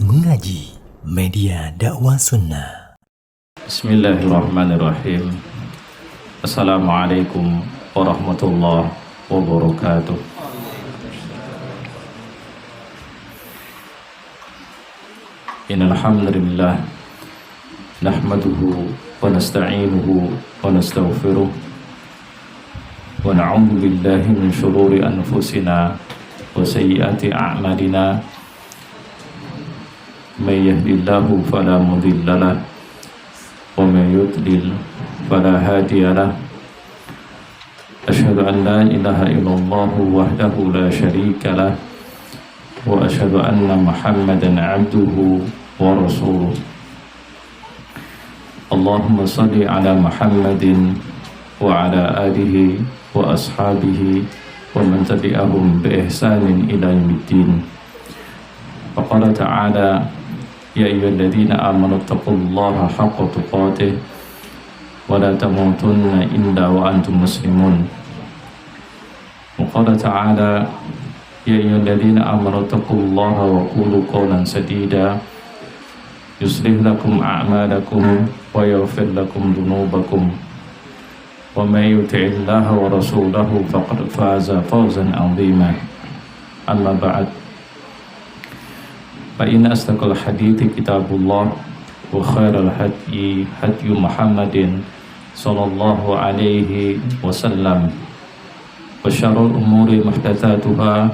Mengaji, media dakwah sunnah. Bismillahirrahmanirrahim. Assalamualaikum warahmatullahi wabarakatuh. Innal hamdalillah nahmaduhu wa nasta'inuhu wa nastaghfiruh wa na'udzu billahi min shururi anfusina wa sayyiati a'malina. May yahdihillahu fala mudilla lahu wa may yudlil fala hadiya lahu. Asyhadu an la ilaha illallah wahdahu la syarika lahu wa asyhadu anna Muhammadan abduhu wa rasuluh. Allahumma shalli ala Muhammadin wa ala alihi wa ashabihi wa man tabi'ahum bi ihsanin ila yaumiddin. Faqala ta'ala ya ayyuhalladzina amanu taqullaha haqqa tuqatih wa la tamutunna illa wa antum muslimun. Wa qala ta'ala ya ayyuhalladzina amanu taqullaha wa qulu qawlan sadida yuslih lakum a'malakum wa yaghfir lakum dhunubakum wa may yuti'illaha wa rasulahu faqad faza fawzan 'azima. Amma ba'd. Fa inna asdaqal hadithi kitabullah wa khairal hadyi hadyu Muhammadin sallallahu alaihi wasallam wa syarrul umuri muhdatsatuha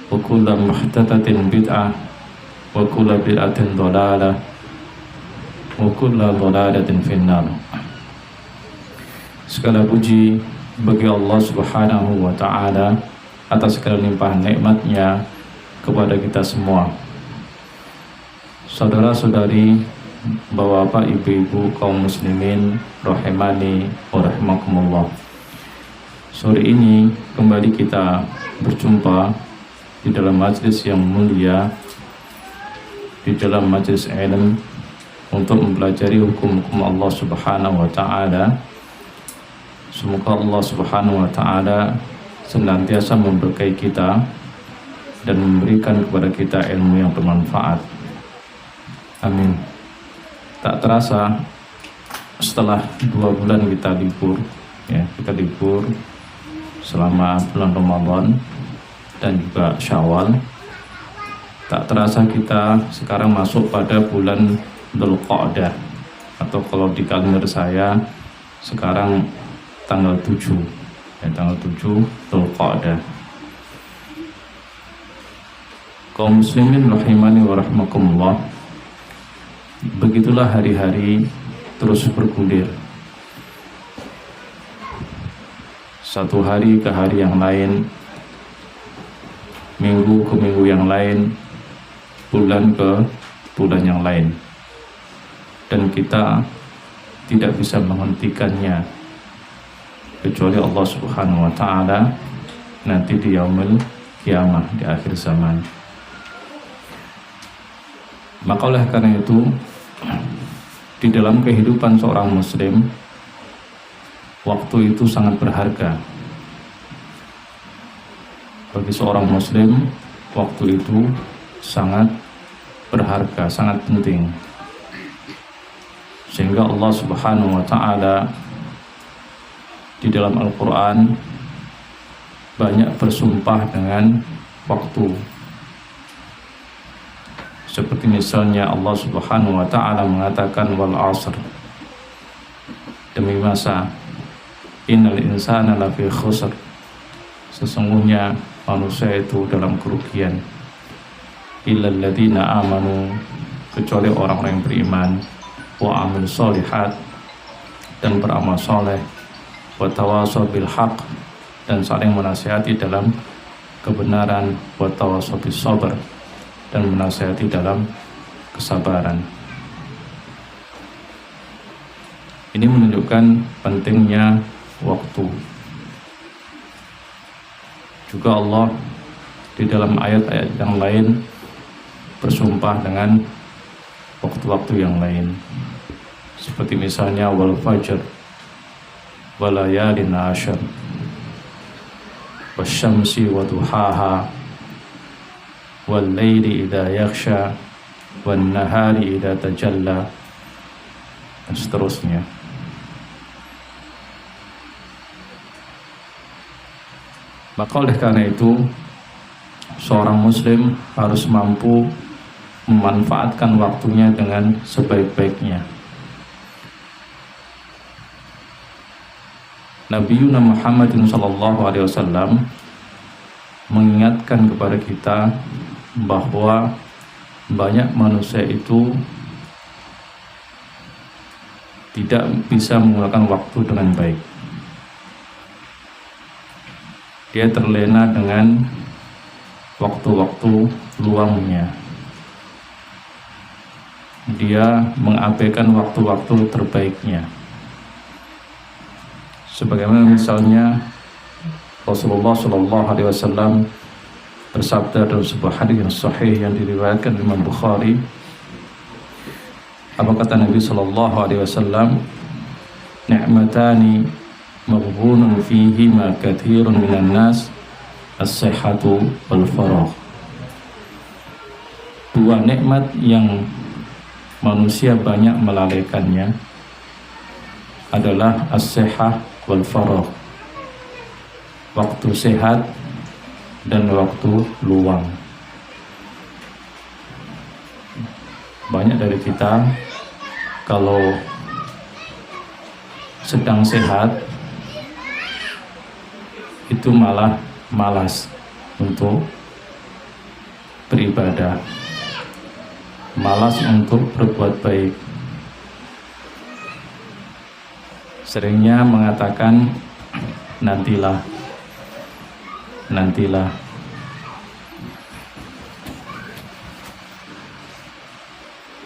wa kullu muhdatsatin bid'ah wa kullu bid'atin dhalalah wa kullu dhalalatin finnar. Segala puji bagi Allah Subhanahu wa ta'ala atas segala limpahan nikmat-Nya kepada kita semua. Saudara-saudari, bapak, ibu-ibu, kaum muslimin rahimani wa rahimakumullah. Sore ini kembali kita berjumpa di dalam majlis yang mulia, di dalam majlis ilmu untuk mempelajari hukum-hukum Allah Subhanahu wa ta'ala. Semoga Allah Subhanahu wa ta'ala senantiasa memberkahi kita dan memberikan kepada kita ilmu yang bermanfaat. Amin. Tak terasa setelah 2 bulan kita libur, kita libur selama bulan Ramadan dan juga Syawal. Tak terasa kita sekarang masuk pada bulan Dzulqa'dah, atau kalau di kalender saya sekarang tanggal 7, tanggal 7 Dzulqa'dah. Kaum muslimin rahimani wa rahmakumullah, begitulah hari-hari terus bergulir, satu hari ke hari yang lain, minggu ke minggu yang lain, bulan ke bulan yang lain, dan kita tidak bisa menghentikannya kecuali Allah Subhanahu wa ta'ala nanti di yaumul kiamah, di akhir zaman. Maka oleh karena itu, di dalam kehidupan seorang muslim, waktu itu sangat berharga. Bagi seorang muslim, waktu itu sangat berharga, sangat penting. Sehingga Allah Subhanahu wa ta'ala di dalam Al-Quran banyak bersumpah dengan waktu. Seperti misalnya Allah Subhanahu wa ta'ala mengatakan wal asr, demi masa, innal insana lafi khusr, sesungguhnya manusia itu dalam kerugian, illal ladzina amanu, kecuali orang-orang yang beriman, wa amil sholihat, dan beramal soleh, wa tawasaw bil haq, dan saling menasihati dalam kebenaran, wa tawasaw bis sabr, dan menasihati dalam kesabaran. Ini menunjukkan pentingnya waktu. Juga Allah di dalam ayat-ayat yang lain bersumpah dengan waktu-waktu yang lain, seperti misalnya wal fajr wa layalin ashar wasyamsi wa duhaha wal laili idza yaghsha wan nahari idza tajalla, dan seterusnya. Maka oleh karena itu seorang muslim harus mampu memanfaatkan waktunya dengan sebaik-baiknya. Nabi Muhammad SAW mengingatkan kepada kita bahwa banyak manusia itu tidak bisa menggunakan waktu dengan baik. Dia terlena dengan waktu-waktu luangnya. Dia mengabaikan waktu-waktu terbaiknya. Sebagaimana misalnya Rasulullah SAW bersabda dalam sebuah hadis yang sahih yang diriwayatkan Imam Bukhari. Apa kata Nabi SAW? Ni'matani maghbunun fihima katsirun minan nas, as-sihhatu wal faragh. Dua nikmat yang manusia banyak melalaikannya adalah as-sihhah wal faragh, waktu sehat dan waktu luang. Banyak dari kita kalau sedang sehat itu malah malas untuk beribadah, malas untuk berbuat baik. Seringnya mengatakan nantilah.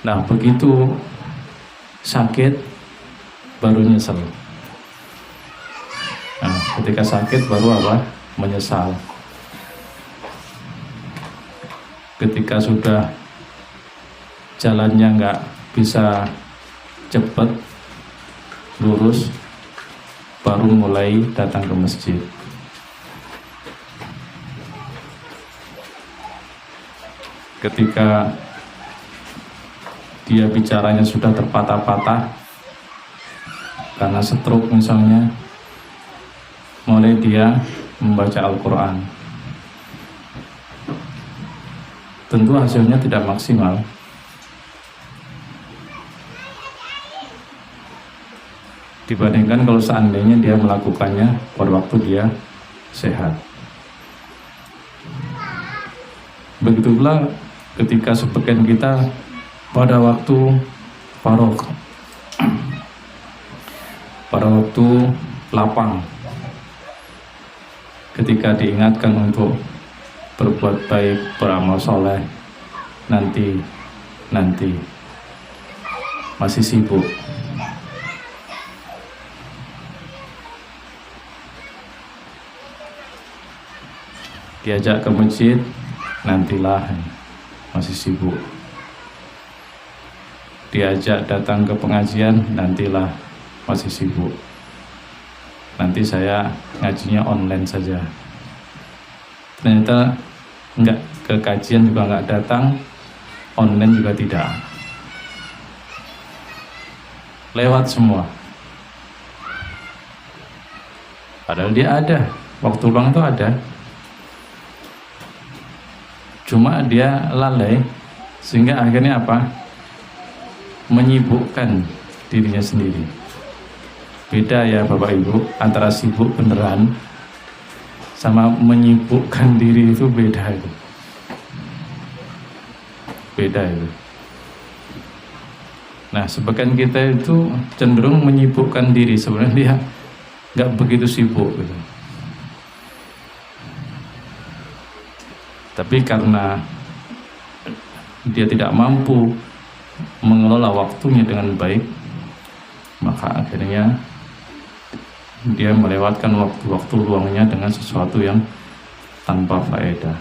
Nah, begitu sakit baru nyesel. Nah, ketika sakit baru apa? Menyesal. Ketika sudah jalannya nggak bisa cepat lurus, baru mulai datang ke masjid. Ketika dia bicaranya sudah terpatah-patah karena stroke misalnya, mulai dia membaca Al-Quran. Tentu hasilnya tidak maksimal. Dibandingkan kalau seandainya dia melakukannya pada waktu dia sehat. Begitu pula ketika sebagian kita pada waktu faragh, pada waktu lapang, ketika diingatkan untuk berbuat baik, beramal soleh, nanti masih sibuk. Diajak ke masjid, nantilah, masih sibuk. Diajak datang ke pengajian, nantilah, masih sibuk. Nanti saya ngajinya online saja. Ternyata enggak, ke kajian juga enggak datang, online juga tidak. Lewat semua. Padahal dia ada, waktu luang itu ada. Cuma dia lalai, sehingga akhirnya apa? Menyibukkan dirinya sendiri. Beda ya Bapak Ibu, antara sibuk beneran sama menyibukkan diri itu beda itu. Beda itu. Nah, sebagian kita itu cenderung menyibukkan diri, sebenarnya dia nggak begitu sibuk gitu. Tapi karena dia tidak mampu mengelola waktunya dengan baik, maka akhirnya dia melewatkan waktu-waktu luangnya dengan sesuatu yang tanpa faedah.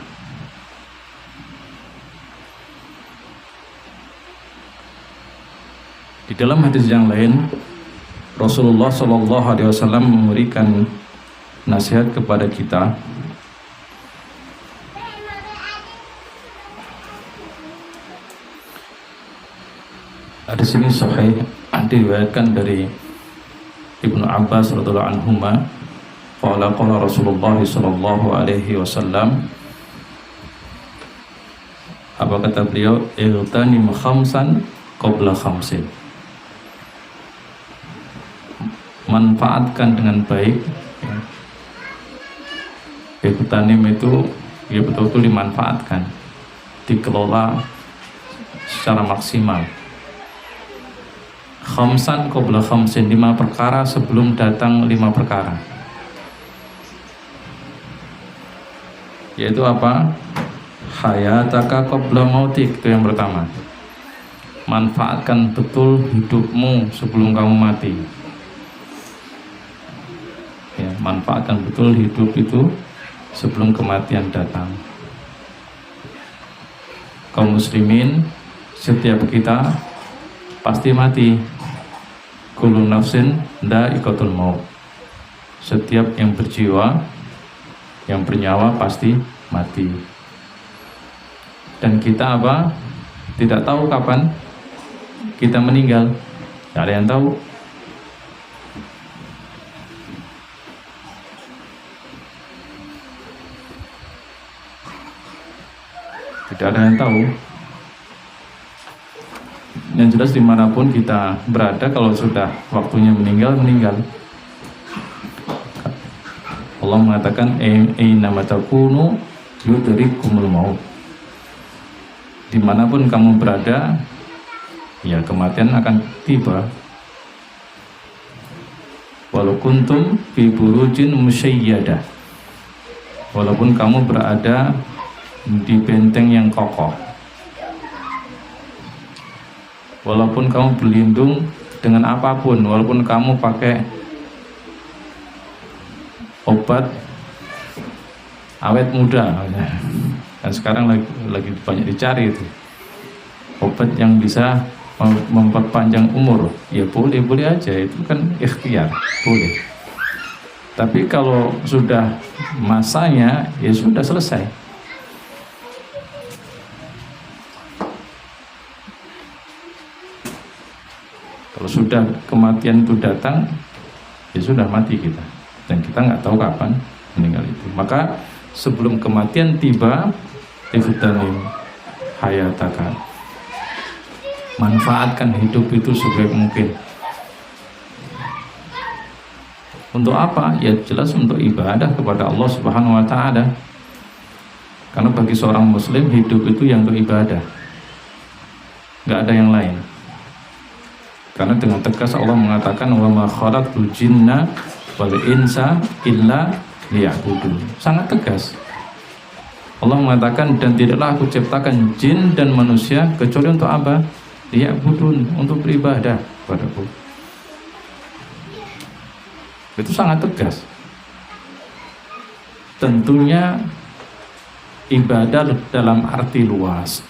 Di dalam hadis yang lain, Rasulullah SAW memberikan nasihat kepada kita Hadis ini sahih, diriwayatkan dari Ibnu Abbas radhiyallahu anhuma, qala Rasulullah sallallahu alaihi wasallam, apa kata beliau, igtanim khamsan qabla khamsin, manfaatkan dengan baik. Igtanim itu ya betul-betul dimanfaatkan, dikelola secara maksimal. Khamsan qabla khamsin, 5 perkara sebelum datang 5 perkara. Yaitu apa? Hayataka qabla mautik, itu yang pertama. Manfaatkan betul hidupmu sebelum kamu mati. Ya, manfaatkan betul hidup itu sebelum kematian datang. Kaum muslimin, setiap kita pasti mati. Kullu nafsin dha'iqatul maut. Setiap yang berjiwa, yang bernyawa pasti mati. Dan kita apa? Tidak tahu kapan kita meninggal. Tidak ada yang tahu. Tidak ada yang tahu. Yang jelas dimanapun kita berada, kalau sudah waktunya meninggal, meninggal. Allah mengatakan, aina matakunu yudrikumul maut. Dimanapun kamu berada, ya kematian akan tiba. Walau kuntum fi burujin musyayyadah, walaupun kamu berada di benteng yang kokoh, walaupun kamu berlindung dengan apapun, walaupun kamu pakai obat awet muda, dan sekarang lagi banyak dicari itu obat yang bisa memperpanjang umur, ya boleh aja, itu kan ikhtiar, boleh. Tapi kalau sudah masanya, ya sudah selesai. Kalau sudah kematian itu datang, ya sudah mati kita, dan kita nggak tahu kapan meninggal itu. Maka sebelum kematian tiba, iftanim hayataka, manfaatkan hidup itu sebaik mungkin. Untuk apa? Ya jelas untuk ibadah kepada Allah Subhanahu wa Ta'ala. Karena bagi seorang muslim, hidup itu yang untuk ibadah, nggak ada yang lain. Karena dengan tegas Allah mengatakan, wa ma khalaqtul jinna wal insa illa liya'budun. Sangat tegas. Allah mengatakan, dan tidaklah aku ciptakan jin dan manusia kecuali untuk apa? Liya'budun, untuk beribadah padaku. Itu sangat tegas. Tentunya ibadah dalam arti luas.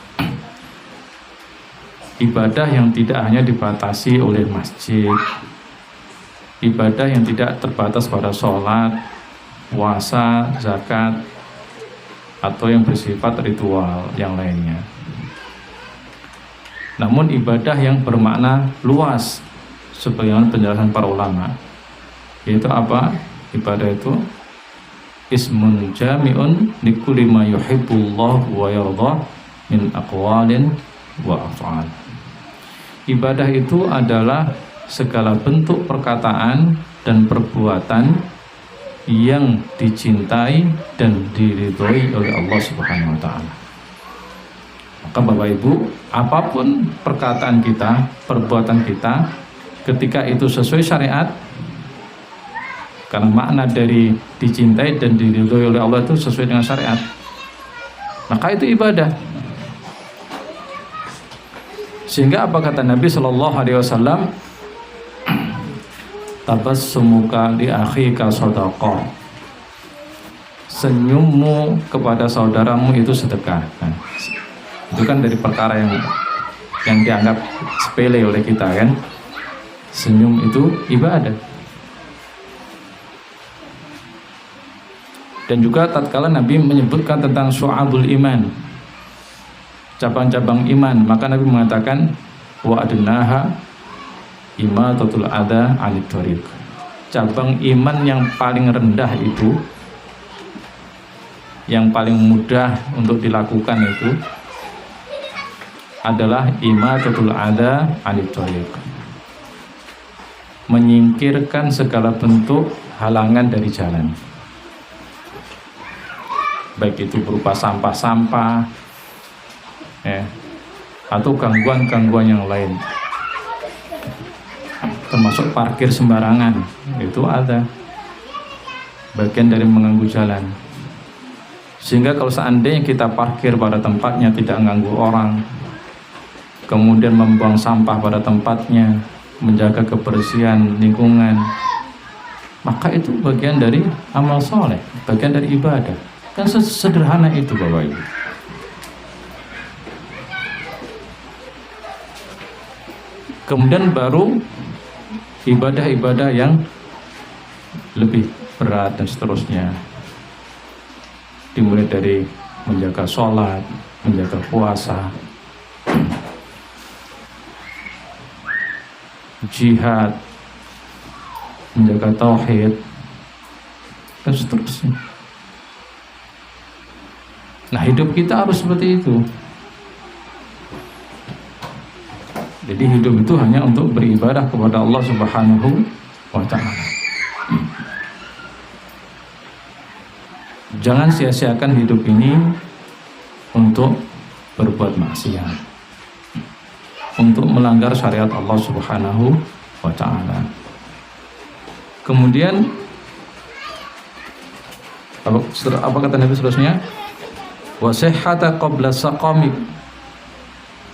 Ibadah yang tidak hanya dibatasi oleh masjid, ibadah yang tidak terbatas pada sholat, puasa, zakat, atau yang bersifat ritual yang lainnya. Namun ibadah yang bermakna luas, sebagaimana penjelasan para ulama, yaitu apa? Ibadah itu ismun jami'un likulli ma yuhibbullah wa yardah min aqwalin wa af'al. Ibadah itu adalah segala bentuk perkataan dan perbuatan yang dicintai dan diridhoi oleh Allah Subhanahu wa Ta'ala. Maka Bapak Ibu, apapun perkataan kita, perbuatan kita, ketika itu sesuai syariat, karena makna dari dicintai dan diridhoi oleh Allah itu sesuai dengan syariat, maka itu ibadah. Sehingga apa kata Nabi Shallallahu Alaihi Wasallam, tabassumuka li akhika shadaqah, senyummu kepada saudaramu itu sedekah. Nah, itu kan dari perkara yang dianggap sepele oleh kita, kan? Senyum itu ibadah. Dan juga tatkala Nabi menyebutkan tentang syu'abul iman, cabang-cabang iman, maka Nabi mengatakan wa adnaha imatatul adza 'anit thariq. Cabang iman yang paling rendah itu, yang paling mudah untuk dilakukan itu adalah imatatul adza 'anit thariq. Menyingkirkan segala bentuk halangan dari jalan. Baik itu berupa sampah-sampah atau gangguan-gangguan yang lain. Termasuk parkir sembarangan, itu ada bagian dari mengganggu jalan. Sehingga kalau seandainya kita parkir pada tempatnya, tidak mengganggu orang, kemudian membuang sampah pada tempatnya, menjaga kebersihan lingkungan, maka itu bagian dari amal soleh, bagian dari ibadah. Kan sederhana itu Bapak Ibu. Kemudian baru ibadah-ibadah yang lebih berat dan seterusnya, dimulai dari menjaga sholat, menjaga puasa, jihad, menjaga tauhid, dan seterusnya. Nah, hidup kita harus seperti itu. Jadi hidup itu hanya untuk beribadah kepada Allah Subhanahu wa ta'ala. Jangan sia-siakan hidup ini untuk berbuat maksiat, untuk melanggar syariat Allah Subhanahu wa ta'ala. Kemudian apa kata Nabi seterusnya? Wa sihhata qabla saqamik.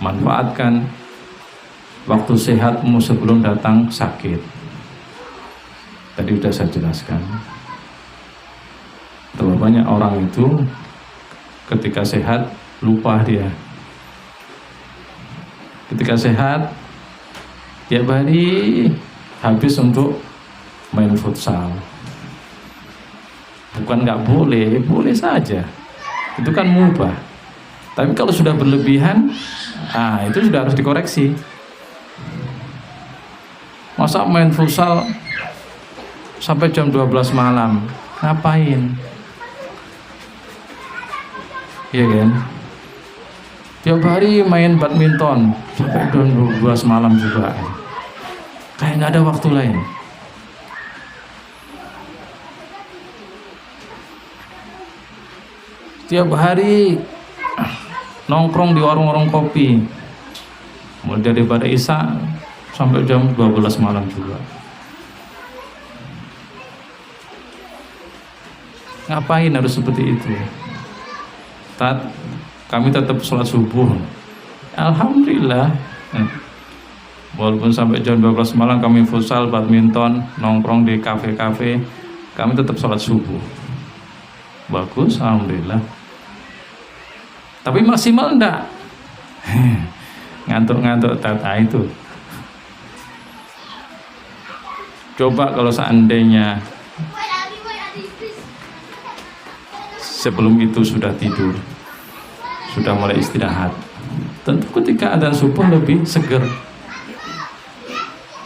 Manfaatkan waktu sehatmu sebelum datang sakit. Tadi sudah saya jelaskan. Terlalu banyak orang itu ketika sehat lupa dia. Ketika sehat tiap hari habis untuk main futsal. Bukan nggak boleh, boleh saja. Itu kan mubah. Tapi kalau sudah berlebihan, itu sudah harus dikoreksi. Masa main futsal sampai jam 12 malam, ngapain? Iya kan? Tiap hari main badminton sampai jam 12 malam juga. Kayak nggak ada waktu lain. Tiap hari nongkrong di warung-warung kopi, mulai daripada isya sampai jam 12 malam juga. Ngapain harus seperti itu? Kami tetap sholat subuh. Alhamdulillah. Walaupun sampai jam 12 malam kami futsal, badminton, nongkrong di kafe-kafe, kami tetap sholat subuh. Bagus, alhamdulillah. Tapi maksimal enggak? Ngantuk-ngantuk tata itu. Coba kalau seandainya sebelum itu sudah tidur, sudah mulai istirahat, tentu ketika adzan subuh lebih seger.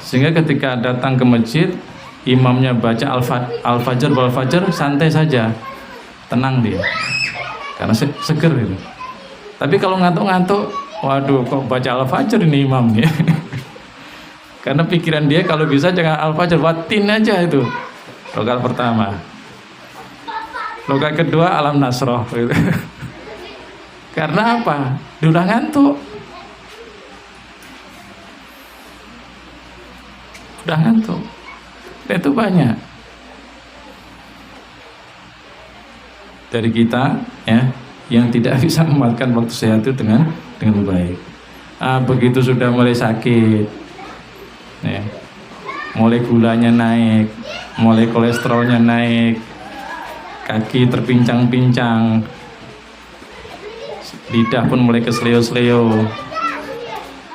Sehingga ketika datang ke masjid, imamnya baca al-fajr wal-fajr, santai saja, tenang dia, karena seger itu. Tapi kalau ngantuk-ngantuk, waduh kok baca al-fajr ini imamnya. Karena pikiran dia kalau bisa jangan al-fajr, watin aja itu. Rakaat pertama. Rakaat kedua alam nasroh gitu. Karena apa? Dia udah ngantuk. Udah ngantuk. Dan itu banyak dari kita ya yang tidak bisa memanfaatkan waktu sehat itu dengan baik. Begitu sudah mulai sakit, ya, mulai gulanya naik, mulai kolesterolnya naik, kaki terpincang-pincang, lidah pun mulai kesleo-sleo,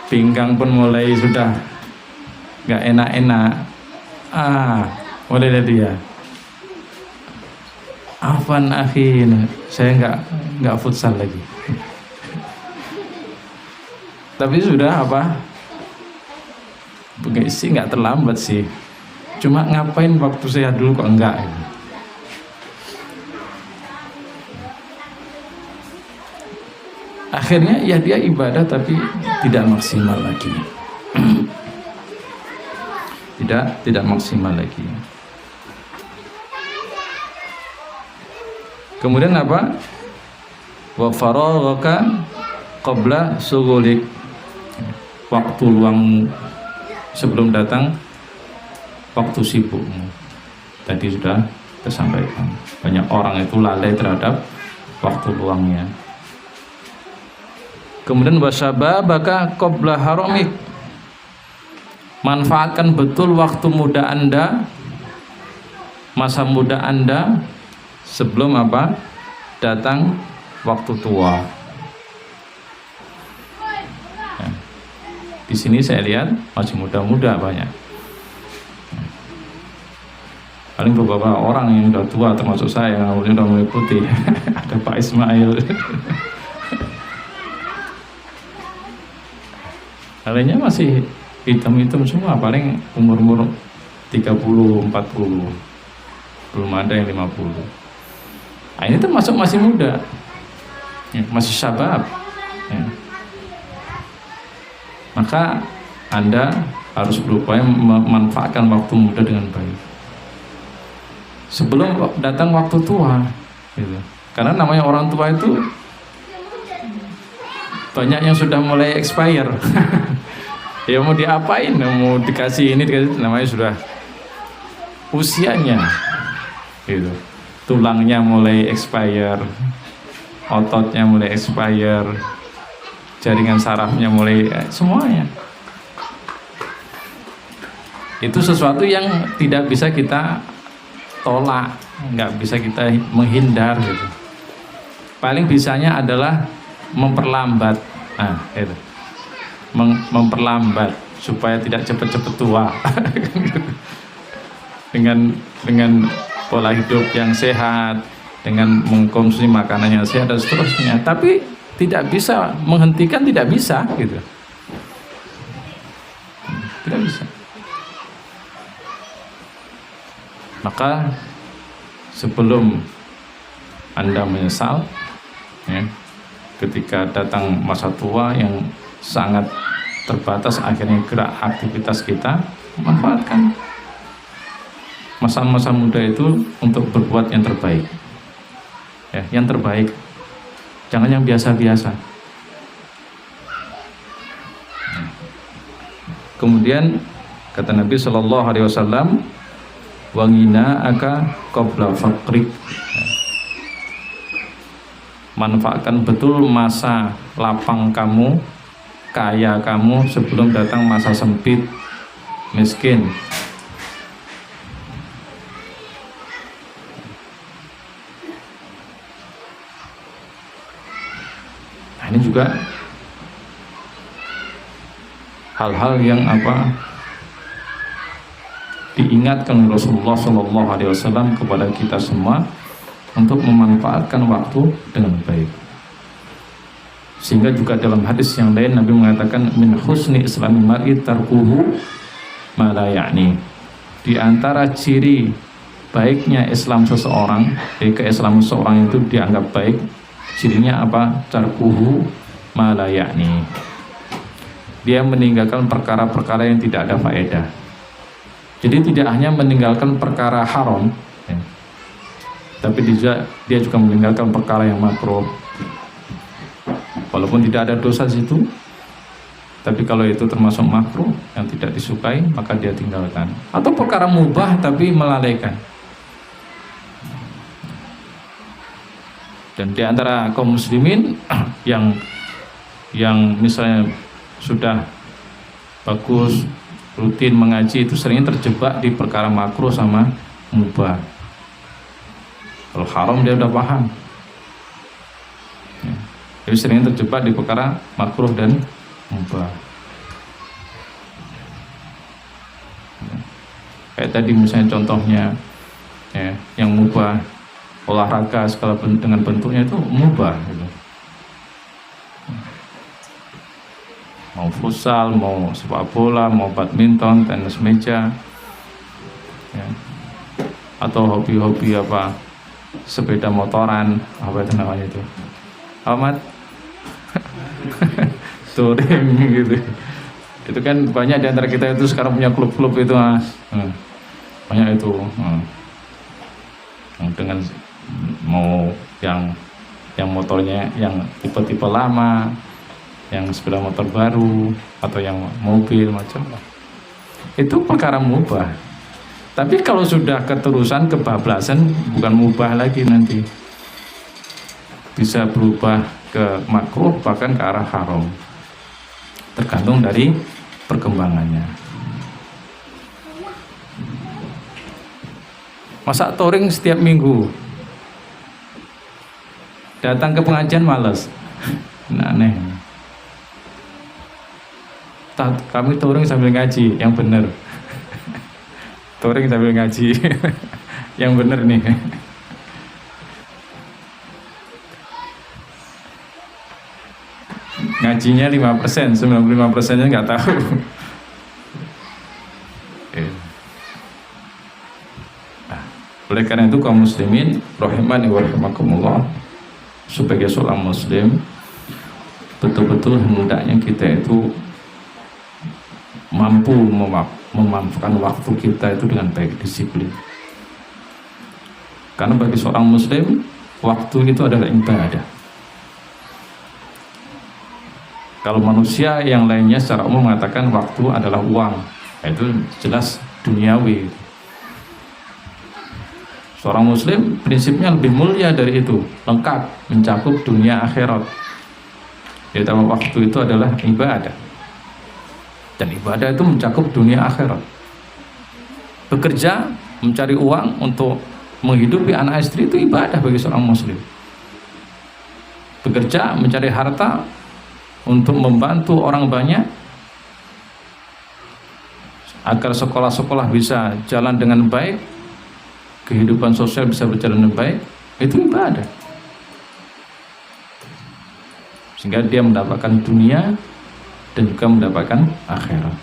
pinggang pun mulai sudah nggak enak-enak. Mulai dari dia. Afan akhin, saya nggak futsal lagi. Tapi sudah apa? sih nggak terlambat sih. Cuma ngapain waktu sehat dulu kok enggak? Akhirnya ya dia ibadah tapi tidak maksimal lagi. tidak maksimal lagi. Kemudian apa? Wa faraghaka qabla sughulik. Waktu luangmu sebelum datang waktu sibukmu. Tadi sudah tersampaikan. Banyak orang itu lalai terhadap waktu luangnya. Kemudian wasababaka qabla haramik. Manfaatkan betul waktu muda Anda, masa muda Anda sebelum apa? Datang waktu tua. Ya. Di sini saya lihat masih muda-muda banyak. Paling beberapa orang yang sudah tua termasuk saya yang sudah mulai putih. Ada Pak Ismail. Lainnya masih hitam-hitam semua, paling umur-umur 30, 40, belum ada yang 50. Nah, ini termasuk masih muda, ya, masih syabab, ya. Maka Anda harus berupaya memanfaatkan waktu muda dengan baik sebelum datang waktu tua, gitu. Karena namanya orang tua itu banyak yang sudah mulai expire. Ya mau diapain, mau dikasih ini, dikasih, namanya sudah usianya, gitu. Tulangnya mulai expire, ototnya mulai expire, jaringan sarafnya mulai semuanya. Itu sesuatu yang tidak bisa kita tolak, nggak bisa kita menghindar, gitu. Paling bisanya adalah memperlambat, nah itu. Memperlambat supaya tidak cepat-cepat tua. dengan pola hidup yang sehat, dengan mengkonsumsi makanan yang sehat dan seterusnya. Tapi tidak bisa menghentikan, tidak bisa, gitu. Tidak bisa. Maka sebelum Anda menyesal, ya, ketika datang masa tua yang sangat terbatas, akhirnya gerak aktivitas kita, manfaatkan masa-masa muda itu untuk berbuat yang terbaik, ya, yang terbaik, jangan yang biasa-biasa. Kemudian kata Nabi SAW, wangina aka qabla faqrik. Manfaatkan betul masa lapang kamu, kaya kamu sebelum datang masa sempit, miskin. Nah, ini juga hal-hal yang diingatkan Rasulullah SAW kepada kita semua untuk memanfaatkan waktu dengan baik. Sehingga juga dalam hadis yang lain Nabi mengatakan min husni islami mar'i tarkuhu ma la ya'ni. Di antara ciri baiknya Islam seseorang, keislaman seseorang itu dianggap baik, cirinya apa? Tarkuhu ma la ya'ni. Dia meninggalkan perkara-perkara yang tidak ada faedah. Jadi tidak hanya meninggalkan perkara haram, ya, tapi dia juga meninggalkan perkara yang makruh. Walaupun tidak ada dosa di situ, tapi kalau itu termasuk makruh yang tidak disukai, maka dia tinggalkan. Atau perkara mubah tapi melalaikan. Dan di antara kaum muslimin yang misalnya sudah bagus rutin mengaji, itu seringnya terjebak di perkara makruh sama mubah. Kalau haram dia udah paham, ya. Jadi seringnya terjebak di perkara makruh dan mubah. Ya. Kayak tadi misalnya contohnya, ya, yang mubah, olahraga segala dengan bentuknya itu mubah, gitu. mau futsal, mau sepak bola, mau badminton, tenis meja, ya. Atau hobi-hobi apa, sepeda motoran, apa itu namanya itu, Ahmad, touring gitu. Itu kan banyak di antara kita itu sekarang punya klub-klub itu, banyak itu, dengan mau yang motornya yang tipe-tipe lama, yang sepeda motor baru, atau yang mobil macam lah. Itu perkara mubah. Tapi kalau sudah keterusan kebablasan, bukan mubah lagi, nanti bisa berubah ke makruh, bahkan ke arah haram, tergantung dari perkembangannya. Masa touring setiap minggu, datang ke pengajian malas, nah, aneh. Kami touring sambil ngaji, yang bener. Touring sambil ngaji, yang bener nih. Ngajinya 5%, 95%-nya nggak tahu. Nah, oleh karena itu kaum muslimin rahimani wa rahimakumullah, sebagai seorang muslim betul-betul hendaknya kita itu mampu memanfaatkan waktu kita itu dengan baik, disiplin. Karena bagi seorang muslim, waktu itu adalah ibadah. Kalau manusia yang lainnya secara umum mengatakan waktu adalah uang, itu jelas duniawi. Seorang muslim prinsipnya lebih mulia dari itu, lengkap, mencakup dunia akhirat. Yaitu waktu itu adalah ibadah. Dan ibadah itu mencakup dunia akhirat. Bekerja, mencari uang untuk menghidupi anak istri itu ibadah bagi seorang muslim. Bekerja, mencari harta untuk membantu orang banyak agar sekolah-sekolah bisa jalan dengan baik, kehidupan sosial bisa berjalan dengan baik, itu ibadah. Sehingga dia mendapatkan dunia dan juga mendapatkan akhirat.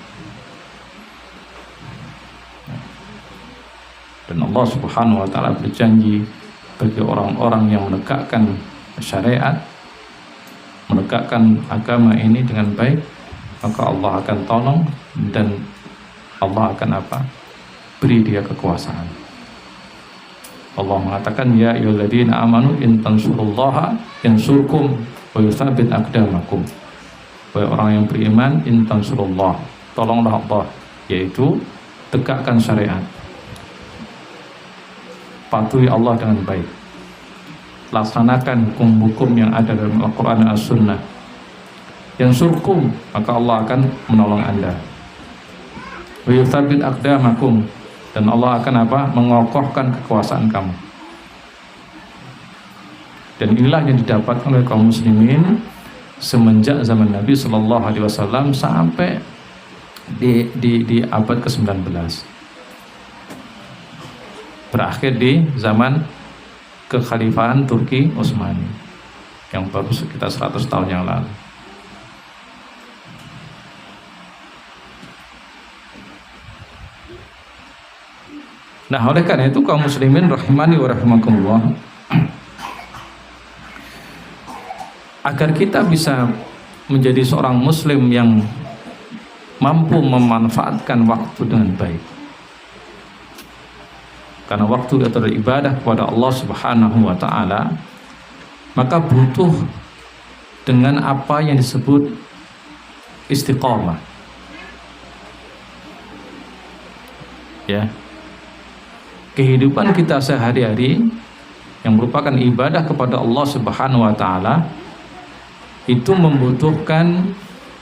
Dan Allah Subhanahu wa taala berjanji bagi orang-orang yang menegakkan syariat, menegakkan agama ini dengan baik, maka Allah akan tolong dan Allah akan apa? Beri dia kekuasaan. Allah mengatakan, ya ayyuhalladzina amanu in tansurullaha yansurkum wa yutsabbit aqdamakum. Wahai orang yang beriman, in tansurullah, tolonglah Allah, yaitu tegakkan syariat, patuhi Allah dengan baik, laksanakan hukum-hukum yang ada dalam Al-Quran dan As-Sunnah. Yang surkum, maka Allah akan menolong Anda. Wa yutsabbit aqdamakum, dan Allah akan apa? Mengokohkan kekuasaan kamu. Dan inilah yang didapatkan oleh kaum muslimin semenjak zaman Nabi Shallallahu Alaihi Wasallam sampai di abad ke-19, berakhir di zaman kekhalifahan Turki Utsmani yang baru sekitar 100 tahun yang lalu. Nah, oleh karena itu kaum muslimin rahimani wa rahimakumullah, agar kita bisa menjadi seorang muslim yang mampu memanfaatkan waktu dengan baik. Karena waktu itu adalah ibadah kepada Allah Subhanahu wa taala, maka butuh dengan apa yang disebut istiqamah. Ya. Kehidupan kita sehari-hari yang merupakan ibadah kepada Allah Subhanahu wa taala itu membutuhkan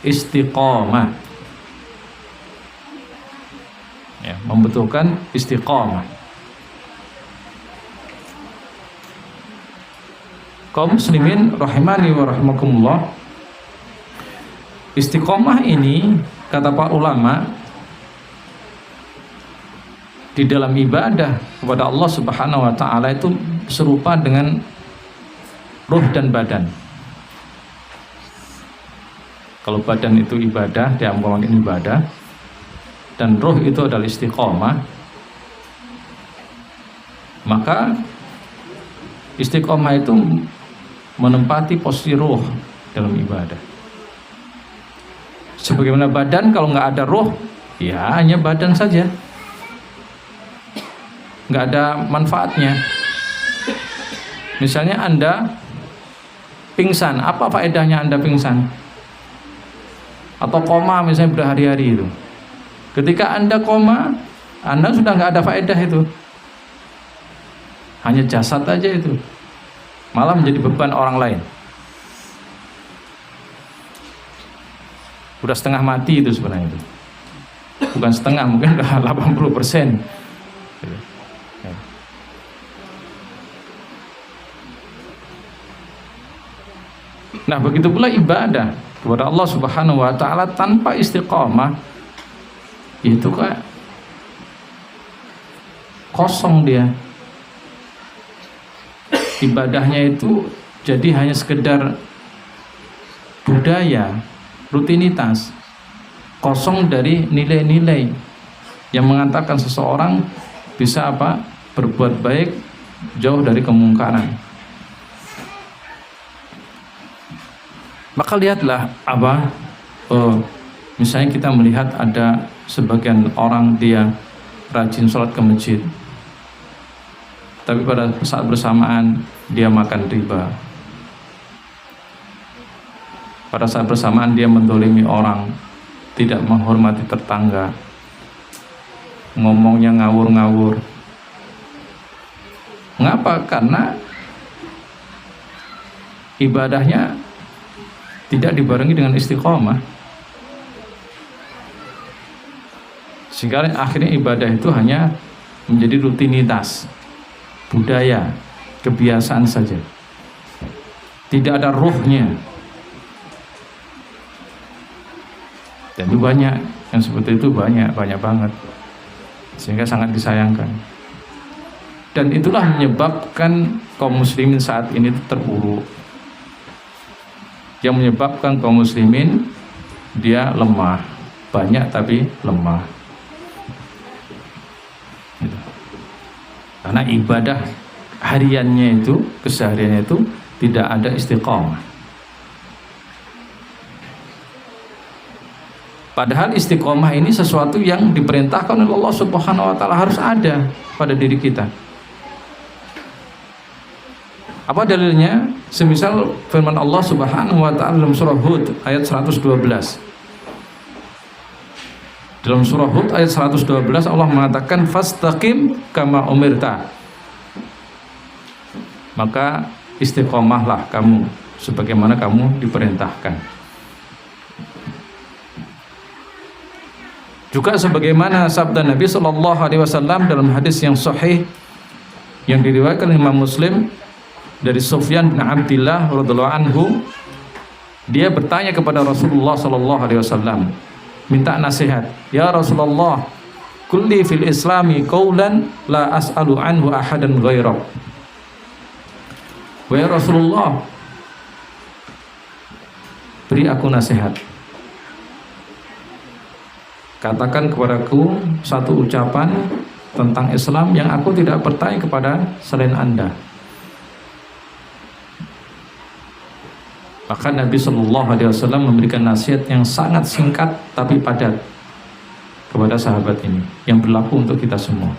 istiqamah. Ya, membutuhkan istiqamah. Kaum muslimin rahimani wa rahimakumullah, istiqamah ini kata para ulama di dalam ibadah kepada Allah Subhanahu wa taala itu serupa dengan ruh dan badan. Kalau badan itu ibadah, dia mengamalkan ibadah, dan ruh itu adalah istiqomah, maka istiqomah itu menempati posisi ruh dalam ibadah. Sebagaimana badan, kalau nggak ada ruh, ya hanya badan saja, nggak ada manfaatnya. Misalnya Anda pingsan, apa faedahnya Anda pingsan? Atau koma misalnya berhari-hari itu. Ketika Anda koma, Anda sudah nggak ada faedah itu. Hanya jasad aja itu. Malah menjadi beban orang lain. Udah setengah mati itu sebenarnya itu. Bukan setengah, mungkin udah 80%. Nah, begitu pula ibadah kepada Allah Subhanahu wa taala tanpa istiqomah itu kayak kosong dia. Ibadahnya itu jadi hanya sekedar budaya, rutinitas, kosong dari nilai-nilai yang mengantarkan seseorang bisa apa? Berbuat baik, jauh dari kemungkaran. Maka lihatlah apa, misalnya kita melihat ada sebagian orang dia rajin sholat ke masjid, tapi pada saat bersamaan dia makan riba. Pada saat bersamaan dia mendolimi orang, tidak menghormati tetangga, ngomongnya ngawur-ngawur. Mengapa? Karena ibadahnya tidak dibarengi dengan istiqomah, sehingga akhirnya ibadah itu hanya menjadi rutinitas, budaya, kebiasaan saja, tidak ada ruhnya. Dan itu banyak yang seperti itu, banyak banget, sehingga sangat disayangkan. Dan itulah menyebabkan kaum muslimin saat ini terpuruk, yang menyebabkan kaum muslimin dia lemah, banyak tapi lemah. Gitu. Karena ibadah hariannya itu, kesehariannya itu tidak ada istiqomah. Padahal istiqomah ini sesuatu yang diperintahkan oleh Allah Subhanahu wa taala, harus ada pada diri kita. Apa dalilnya? Semisal firman Allah Subhanahu wa taala dalam surah Hud ayat 112. Dalam surah Hud ayat 112 Allah mengatakan fastaqim kama umirta. Maka istiqomahlah kamu sebagaimana kamu diperintahkan. Juga sebagaimana sabda Nabi sallallahu alaihi wasallam dalam hadis yang sahih yang diriwayatkan Imam Muslim dari Sufyan bin Abdillah radhiyallahu anhu, dia bertanya kepada Rasulullah sallallahu alaihi wasallam, minta nasihat, ya Rasulullah, kulli fil islami qaulan la as'alu anhu ahadan ghairak. Wahai Rasulullah, beri aku nasihat, katakan kepadaku satu ucapan tentang Islam yang aku tidak bertanya kepada selain Anda. Maka Nabi Shallallahu Alaihi Wasallam memberikan nasihat yang sangat singkat tapi padat kepada sahabat ini, yang berlaku untuk kita semua.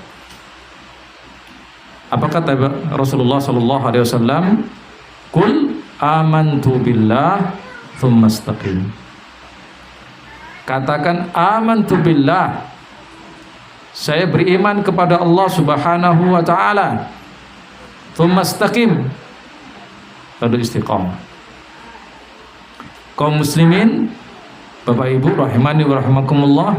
Apa kata Rasulullah Shallallahu Alaihi Wasallam? Qul amantu billah tsumma istaqim. Katakan amantu billah, saya beriman kepada Allah Subhanahu wa taala. Tsumma istaqim, lalu istiqamah. Kaum muslimin, Bapak Ibu rahimani wa rahimakumullah,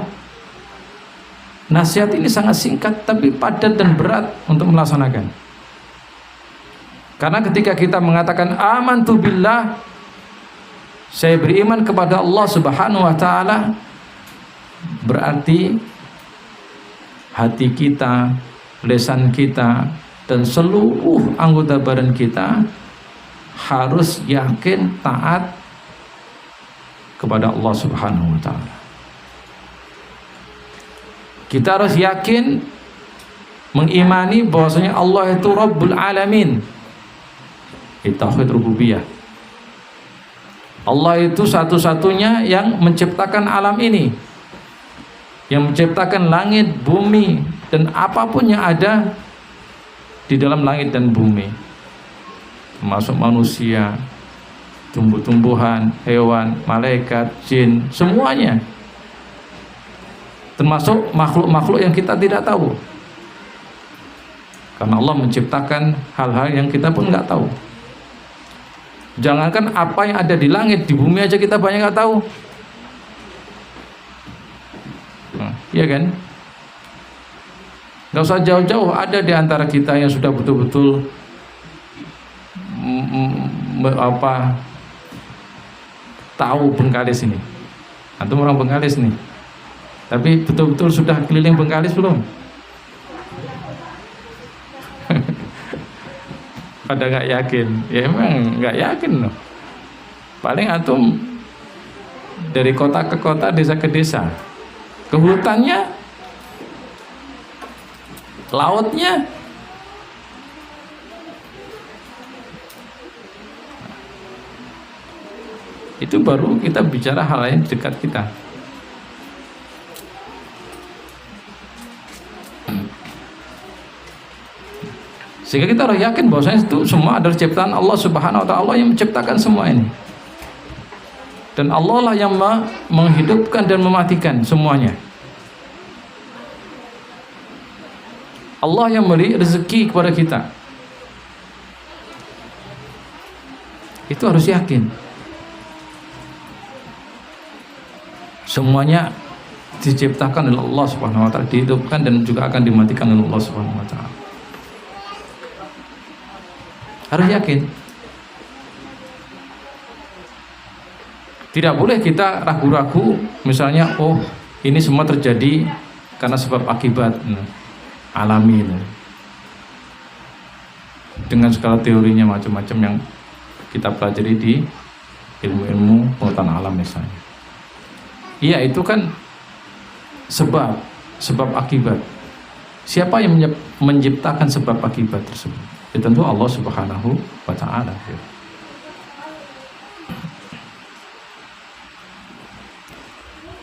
nasihat ini sangat singkat tapi padat dan berat untuk melaksanakan. Karena ketika kita mengatakan amantu billah, saya beriman kepada Allah Subhanahu wa taala, berarti hati kita, lisan kita, dan seluruh anggota badan kita harus yakin, taat kepada Allah Subhanahu wa taala. Kita harus yakin mengimani bahwasanya Allah itu Rabbul Alamin. Tauhid rububiyah. Allah itu satu-satunya yang menciptakan alam ini, yang menciptakan langit, bumi, dan apapun yang ada di dalam langit dan bumi, termasuk manusia, tumbuh-tumbuhan, hewan, malaikat, jin, semuanya, termasuk makhluk-makhluk yang kita tidak tahu, karena Allah menciptakan hal-hal yang kita pun nggak tahu. Jangankan apa yang ada di langit, di bumi aja kita banyak nggak tahu. Iya kan? Nggak usah jauh-jauh, ada di antara kita yang sudah betul-betul tahu Bengkalis ini. Antum orang Bengkalis nih, tapi betul-betul sudah keliling Bengkalis belum? Pada nggak yakin, ya emang nggak yakin loh. Paling antum dari kota ke kota, desa ke desa, ke hutannya, lautnya, itu baru kita bicara hal lain dekat kita. Sehingga kita harus yakin bahwasanya itu semua adalah ciptaan Allah Subhanahu wa taala, Allah yang menciptakan semua ini. Dan Allah lah yang menghidupkan dan mematikan semuanya. Allah yang memberi rezeki kepada kita. Itu harus yakin. Semuanya diciptakan oleh Allah Subhanahu wa taala, dihidupkan dan juga akan dimatikan oleh Allah Subhanahu wa taala. Harus yakin. Tidak boleh kita ragu-ragu, misalnya, oh ini semua terjadi karena sebab akibat alami, dengan segala teorinya macam-macam yang kita pelajari di ilmu-ilmu pengetahuan alam misalnya. Iya, itu kan sebab akibat. Siapa yang menciptakan sebab akibat tersebut? Ya, tentu Allah Subhanahu wa ta'ala.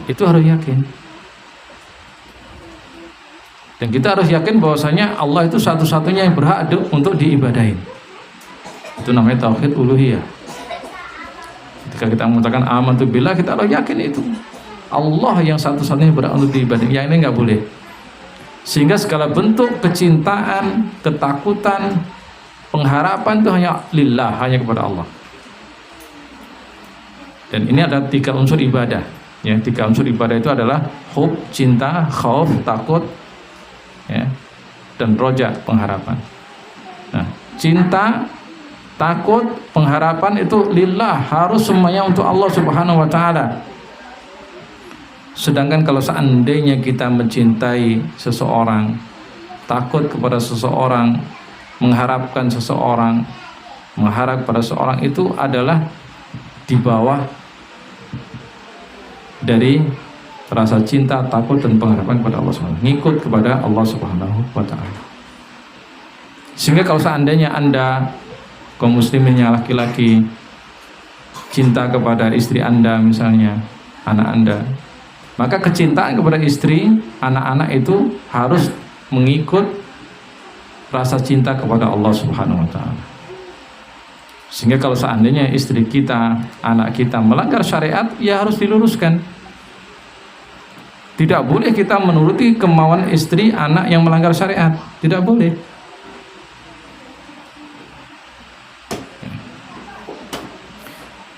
Itu harus yakin. Dan kita harus yakin bahwasanya Allah itu satu-satunya yang berhak untuk diibadahin. Itu namanya tauhid uluhiyah. Ketika kita mengatakan amantu billah, kita harus yakin itu Allah yang satu-satunya yang berhak untuk diibadahin. Yang ini nggak boleh. Sehingga segala bentuk kecintaan, ketakutan, pengharapan itu hanya lillah, hanya kepada Allah. Dan ini ada 3 unsur ibadah. Ya, 3 unsur ibadah itu adalah hub, cinta, khauf, takut, ya, dan roja, pengharapan. Nah, cinta, takut, pengharapan itu lillah, harus semuanya untuk Allah Subhanahu wa taala. Sedangkan kalau seandainya kita mencintai seseorang, takut kepada seseorang, mengharapkan seseorang, mengharap pada seseorang, itu adalah di bawah dari rasa cinta, takut, dan pengharapan kepada Allah SWT, ngikut kepada Allah Subhanahu wa ta'ala. Sehingga kalau seandainya Anda, kaum muslimin yang laki-laki, cinta kepada istri Anda misalnya, anak Anda, maka kecintaan kepada istri, anak-anak itu harus mengikut rasa cinta kepada Allah Subhanahu wa ta'ala. Sehingga kalau seandainya istri kita, anak kita melanggar syariat, ya harus diluruskan. Tidak boleh kita menuruti kemauan istri, anak yang melanggar syariat. Tidak boleh.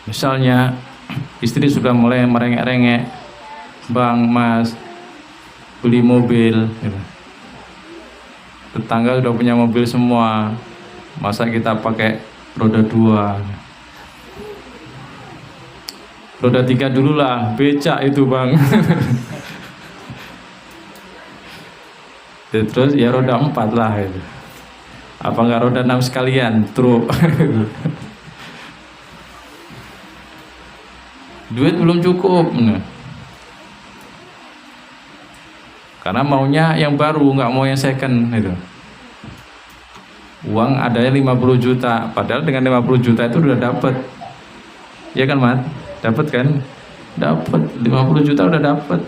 Misalnya istri sudah mulai merengek-rengek, Bang, Mas, beli mobil, gitu. Tetangga sudah punya mobil semua, masa kita pakai roda 2? Roda 3 dulu lah, becak itu, Bang. Terus ya roda 4 lah itu. Apa enggak roda 6 sekalian, truk. duit belum cukup. Nah. Karena maunya yang baru, nggak mau yang second itu. Uang adanya 50 juta, padahal dengan 50 juta itu udah dapat. Ya kan, Mat? Dapat kan? Dapat 50 juta udah dapat.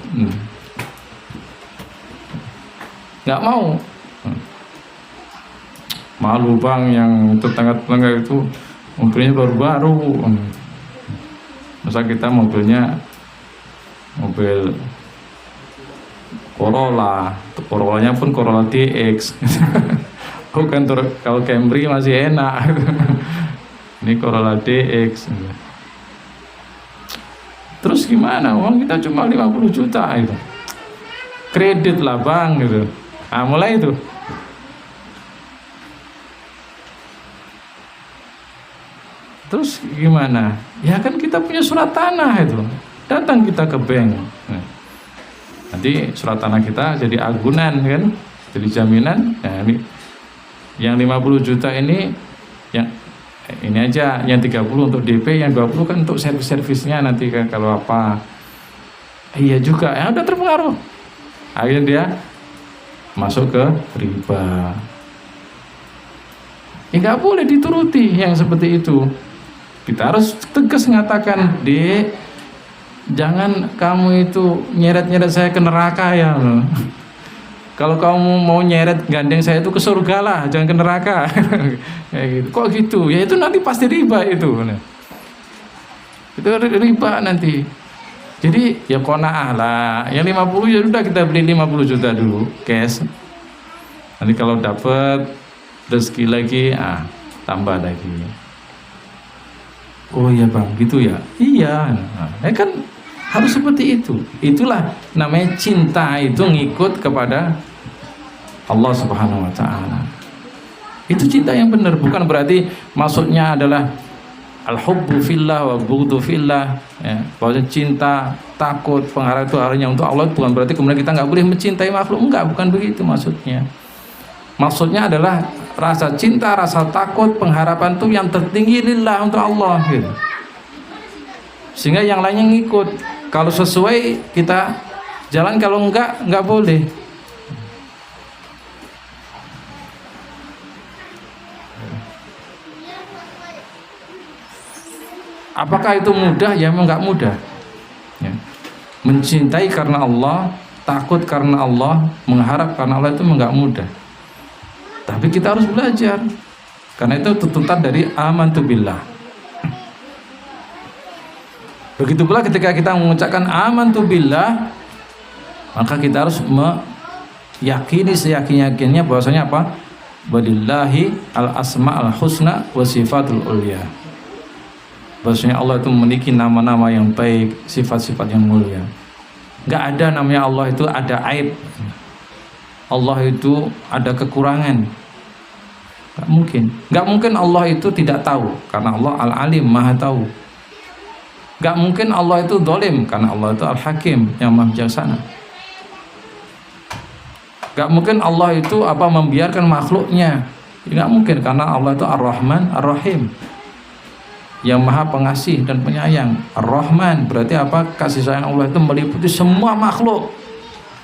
Nggak mau. Malu bang, yang tetangga-tetangga itu mobilnya baru-baru. Masa kita mobilnya mobil Corolla-nya pun Corolla DX. Bukan, kalau Camry masih enak. Ini Corolla DX. Terus gimana? Uang kita cuma 50 juta itu. Kredit lah bang gitu. Nah, mulai itu. Terus gimana? Ya kan kita punya surat tanah itu. Datang kita ke bank. Nanti surat tanah kita jadi agunan kan, jadi jaminan. Nah, ini yang 50 juta ini, yang ini aja, yang 30 untuk DP, yang 20 kan untuk servis-servisnya nanti kan kalau apa. Iya juga, ya udah terpengaruh. Akhirnya dia masuk ke riba. Ya nggak boleh dituruti yang seperti itu. Kita harus tegas mengatakan, Dek, jangan kamu itu nyeret-nyeret saya ke neraka ya. Kalau kamu mau nyeret gandeng saya itu ke surga lah, jangan ke neraka. Kayak gitu. Kok gitu? Ya itu nanti pasti riba itu. Itu riba nanti. Jadi ya qanaah lah. Yang 50 ya udah kita beli 50 juta dulu cash. Nanti kalau dapat rezeki lagi, tambah lagi. Oh iya bang, gitu ya. Iya. Nah, kan harus seperti itu. Itulah namanya cinta itu ngikut kepada Allah Subhanahu wa taala. Itu cinta yang benar, bukan berarti maksudnya adalah al-hubbu fillah wa bughdhu fillah, ya. Bahwa cinta, takut, pengharap itu hanya untuk Allah, bukan berarti kemudian kita nggak boleh mencintai makhluk. Enggak, bukan begitu maksudnya. Maksudnya adalah rasa cinta, rasa takut, pengharapan itu yang tertinggi lillah, untuk Allah gitu. Sehingga yang lainnya ngikut. Kalau sesuai kita jalan, kalau enggak boleh. Apakah itu mudah? Ya memang enggak mudah. Ya. Mencintai karena Allah, takut karena Allah, mengharap karena Allah itu enggak mudah. Tapi kita harus belajar. Karena itu tuntutan dari amantu billah. Begitu pula ketika kita mengucapkan amantu billah, maka kita harus meyakini seyakin-yakinnya bahwasanya apa? Walillahi al-asma'ul husna wa sifatul ulya. Bahwasanya Allah itu memiliki nama-nama yang baik, sifat-sifat yang mulia. Enggak ada namanya Allah itu ada aib. Allah itu ada kekurangan. Enggak mungkin Allah itu tidak tahu, karena Allah al-alim, maha tahu. Gak mungkin Allah itu zalim, karena Allah itu al-hakim, yang maha bijaksana. Gak mungkin Allah itu membiarkan makhluknya. Gak mungkin, karena Allah itu ar-Rahman ar-Rahim, yang maha pengasih dan penyayang. Ar-Rahman berarti apa? Kasih sayang Allah itu meliputi semua makhluk,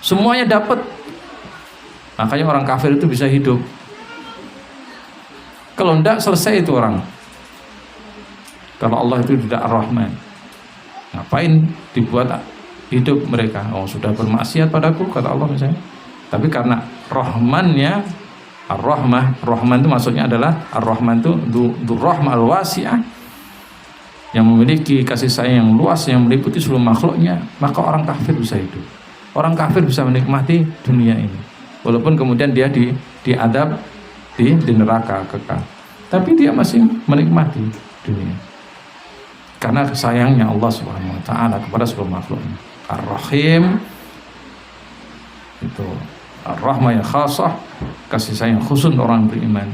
semuanya dapat. Makanya orang kafir itu bisa hidup. Kalau tidak, selesai itu orang. Kalau Allah itu tidak ar-Rahman, ngapain dibuat hidup mereka? Oh, sudah bermaksiat padaku, kata Allah misalnya. Tapi karena Rahmannya, Ar-Rahmah, Rahman itu maksudnya adalah Ar-Rahman itu Dzur-Rahmah al-Wasi'ah, yang memiliki kasih sayang yang luas, yang meliputi seluruh makhluknya. Maka orang kafir bisa hidup. Orang kafir bisa menikmati dunia ini, walaupun kemudian dia diadab di neraka kekal, tapi dia masih menikmati dunia. Karena sayangnya Allah Subhanahu wa taala kepada seluruh makhluknya. Ar-Rahim itu Ar-Rahmah yang khasah, kasih sayang khusus orang beriman.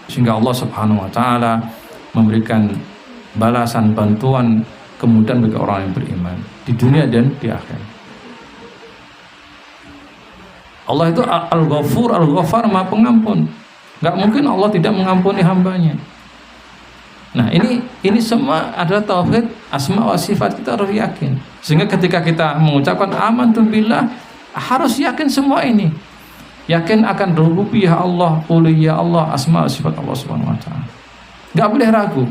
Sehingga Allah Subhanahu wa taala memberikan balasan, bantuan, kemudahan bagi orang yang beriman di dunia dan di akhirat. Allah itu Al-Ghafur, Al-Ghaffar, Maha Pengampun. Enggak mungkin Allah tidak mengampuni hambanya. Nah, ini semua adalah tauhid asma wa sifat, kita harus yakin. Sehingga ketika kita mengucapkan amantu billah, harus yakin semua ini. Yakin akan rububiyah Allah, uluhiyah Allah, asma wa sifat Allah Subhanahu wa taala. Enggak boleh ragu.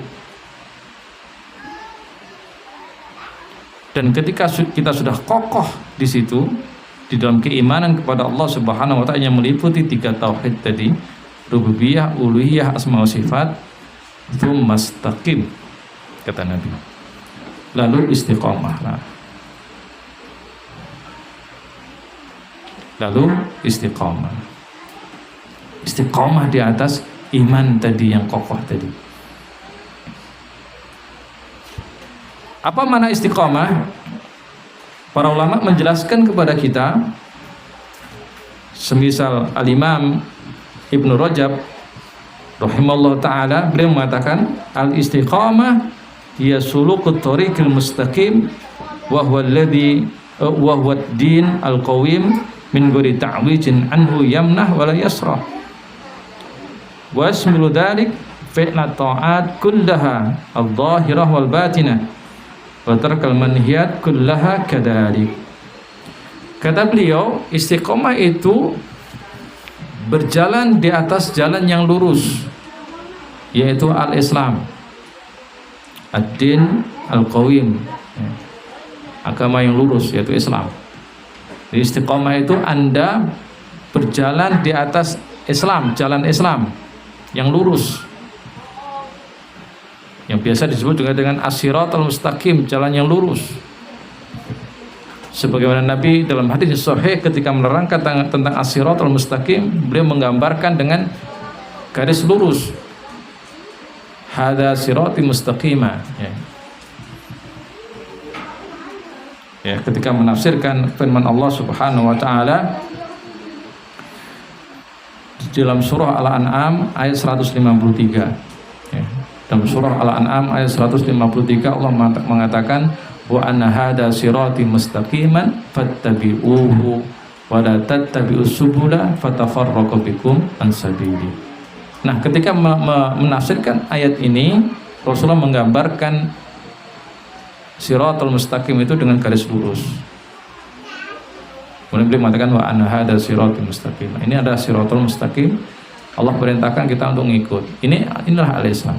Dan ketika kita sudah kokoh di situ, di dalam keimanan kepada Allah Subhanahu wa taala yang meliputi 3 tauhid tadi, rububiyah, uluhiyah, asma wa sifat, itu mustaqim, kata Nabi. Lalu istiqomahlah. Lalu istiqomah. Istiqomah di atas iman tadi yang kokoh tadi. Apa makna istiqomah? Para ulama menjelaskan kepada kita, semisal Al-Imam Ibnu Rajab rahimahullah ta'ala, beliau mengatakan al-istiqamah hiya sulukut thariqil mustaqim wa huwa alladhi wa huwa ad-din al-qawim min ghairi ta'wijin anhu yamnah wa la yasrah wa yasmilu dhalik fi'la ta'at kullaha al-dhahirah wal batinah wa tarkal manhiyat kullaha kadhalik. Kata beliau, istiqamah itu berjalan di atas jalan yang lurus, yaitu al-Islam, ad-din al-qawim, agama yang lurus, yaitu Islam. Jadi istiqamah itu Anda berjalan di atas Islam, jalan Islam yang lurus, yang biasa disebut juga dengan as-siratal mustaqim, jalan yang lurus. Sebagaimana Nabi dalam hadis sahih ketika menerangkan tentang as-siratal mustaqim, beliau menggambarkan dengan garis lurus. Hadza sirati mustaqima. Ya, ketika menafsirkan firman Allah Subhanahu wa taala dalam surah Al-An'am ayat 153. Ya, dalam surah Al-An'am ayat 153 Allah mengatakan wa anna hadza sirati mustaqiman fattabi'uhu wa la tattabi'us subula fatafarraqu bikum an sabili. Nah, ketika menafsirkan ayat ini, Rasulullah menggambarkan siratal mustaqim itu dengan garis lurus. Kemudian beliau mengatakan wa anna hadza siratal mustaqim. Ini adalah siratal mustaqim. Allah perintahkan kita untuk mengikut. Inilah al-Islam.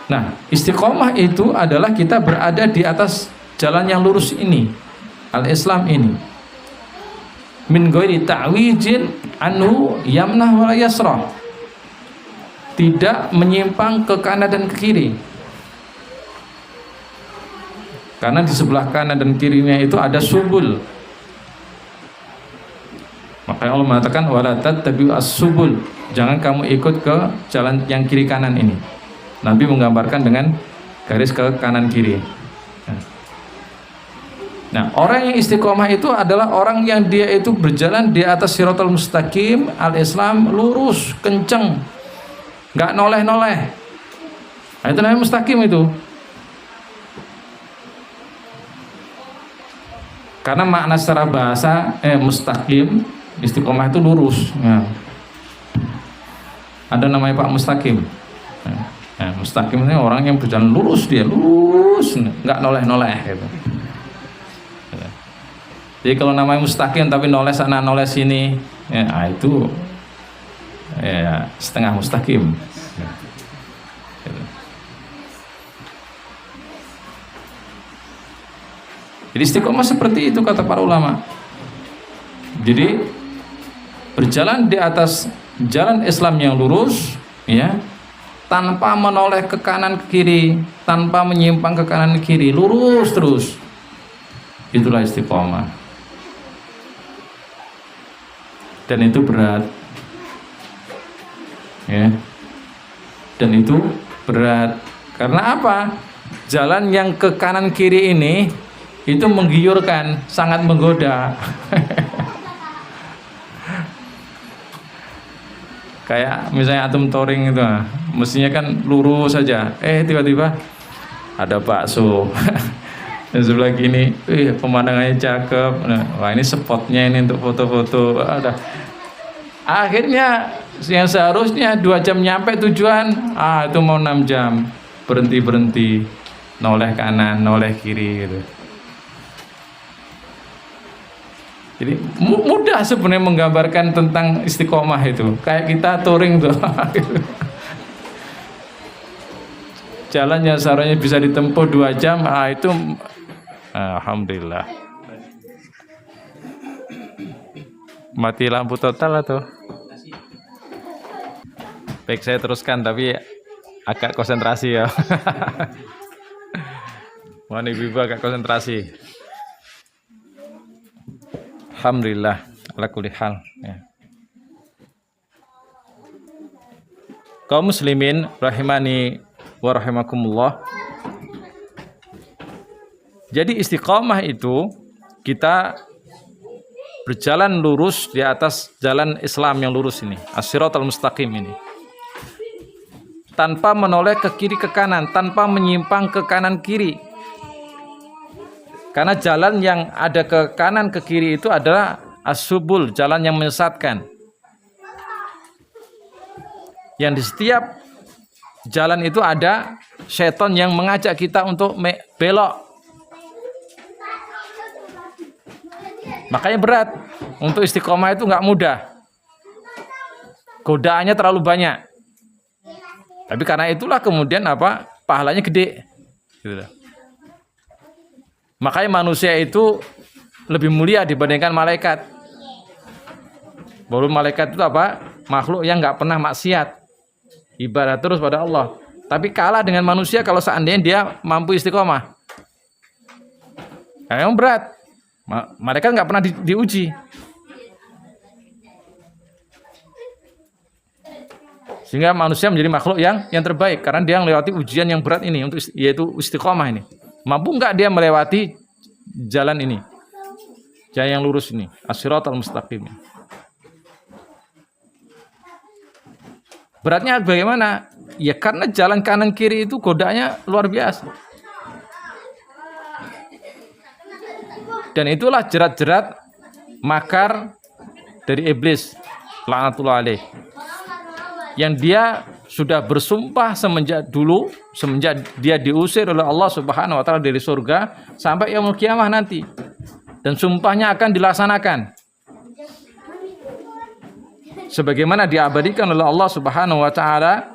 Nah, istiqomah itu adalah kita berada di atas jalan yang lurus ini, al-Islam ini. Min ghairi ta'wijin anhu yamnah wa la yasrah. Tidak menyimpang ke kanan dan ke kiri. Karena di sebelah kanan dan kirinya itu ada subul. Makanya Allah mengatakan wala tattabi'u as-subul. Jangan kamu ikut ke jalan yang kiri kanan ini. Nabi menggambarkan dengan garis ke kanan kiri. Nah, orang yang istiqomah itu adalah orang yang dia itu berjalan di atas siratal mustaqim, al-Islam, lurus, kenceng, nggak noleh-noleh. Nah, itu namanya mustaqim itu. Karena makna secara bahasa mustaqim, istiqomah itu lurus. Ya. Ada namanya Pak Mustaqim. Nah, mustaqim ini orang yang berjalan lurus, dia lurus, nggak noleh-noleh gitu. Jadi kalau namanya mustaqim tapi noleh sana noleh sini, ya, itu ya setengah mustaqim. Jadi istiqomah seperti itu kata para ulama. Jadi berjalan di atas jalan Islam yang lurus, ya, tanpa menoleh ke kanan ke kiri, tanpa menyimpang ke kanan ke kiri, lurus terus. Itulah istiqomah. Dan itu berat. Ya. Dan itu berat. Karena apa? Jalan yang ke kanan kiri ini itu menggiurkan, sangat menggoda. Kayak misalnya atom touring itu, mestinya kan lurus saja. Tiba-tiba ada bakso. Dan sebelah kini, pemandangannya cakep. Nah, wah ini spotnya ini untuk foto-foto. Akhirnya Yang seharusnya 2 jam nyampe tujuan, itu mau 6 jam. Berhenti, noleh kanan, noleh kiri gitu. Jadi mudah sebenarnya menggambarkan tentang istiqomah itu. Kayak kita touring tuh. Jalan yang seharusnya bisa ditempuh 2 jam, itu alhamdulillah. Mati lampu total atau? Baik, saya teruskan tapi agak konsentrasi ya. Mohon ibu-ibu agak konsentrasi. Alhamdulillah ala kulli hal ya. Kaum muslimin rahimani wa rahimakumullah. Jadi istiqamah itu kita berjalan lurus di atas jalan Islam yang lurus ini, as-siratal mustaqim ini. Tanpa menoleh ke kiri ke kanan, tanpa menyimpang ke kanan kiri. Karena jalan yang ada ke kanan ke kiri itu adalah as-subul, jalan yang menyesatkan. Yang di setiap jalan itu ada syaitan yang mengajak kita untuk belok. Makanya berat. Untuk istiqomah itu nggak mudah. Godaannya terlalu banyak. Tapi karena itulah kemudian pahalanya gede. Gitu. Makanya manusia itu lebih mulia dibandingkan malaikat. Baru malaikat itu makhluk yang nggak pernah maksiat, ibadah terus pada Allah. Tapi kalah dengan manusia kalau seandainya dia mampu istiqomah. Memang berat. Malaikat nggak pernah diuji. Sehingga manusia menjadi makhluk yang terbaik karena dia melewati ujian yang berat ini, yaitu istiqomah ini. Mampu nggak dia melewati jalan ini, jalan yang lurus ini, as-siratal mustaqim. Beratnya bagaimana? Ya karena jalan kanan kiri itu godanya luar biasa. Dan itulah jerat-jerat makar dari iblis, laknatullah alaih. Yang dia sudah bersumpah semenjak dia diusir oleh Allah Subhanahu wa taala dari surga sampai yaumul kiamah nanti. Dan sumpahnya akan dilaksanakan. Sebagaimana diabadikan oleh Allah Subhanahu wa taala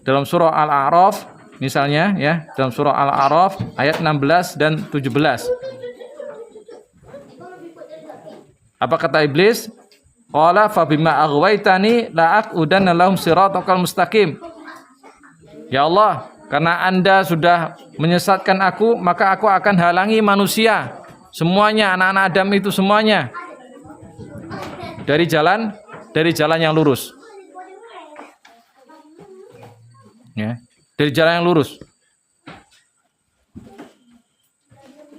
dalam surah Al-A'raf misalnya ya, dalam surah Al-A'raf ayat 16 dan 17. Apa kata iblis? Qala fa bima aghwaytani la aqudanna lahum siratal mustaqim. Ya Allah, karena Anda sudah menyesatkan aku, maka aku akan halangi manusia semuanya, anak-anak Adam itu semuanya dari jalan yang lurus. Ya, dari jalan yang lurus.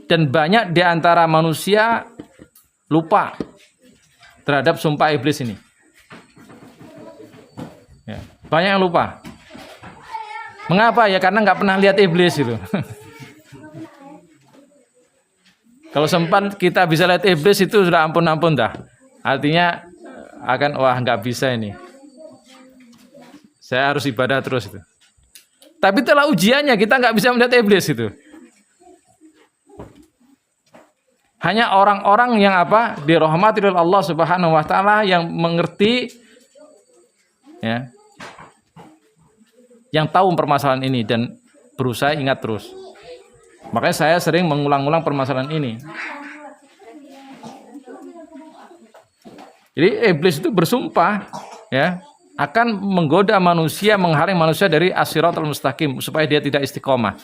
Dan banyak di antara manusia lupa terhadap sumpah iblis ini. Ya, banyak yang lupa. Mengapa? Ya karena nggak pernah lihat iblis itu. Kalau sempat kita bisa lihat iblis itu sudah ampun-ampun dah. Artinya wah nggak bisa ini. Saya harus ibadah terus itu. Tapi telah ujiannya kita nggak bisa melihat iblis itu. Hanya orang-orang yang dirahmati oleh Allah Subhanahu wa taala yang mengerti ya. Yang tahu permasalahan ini dan berusaha ingat terus. Makanya saya sering mengulang-ulang permasalahan ini. Jadi iblis itu bersumpah ya, akan menggoda manusia, menghalang manusia dari as-siratal mustaqim supaya dia tidak istiqomah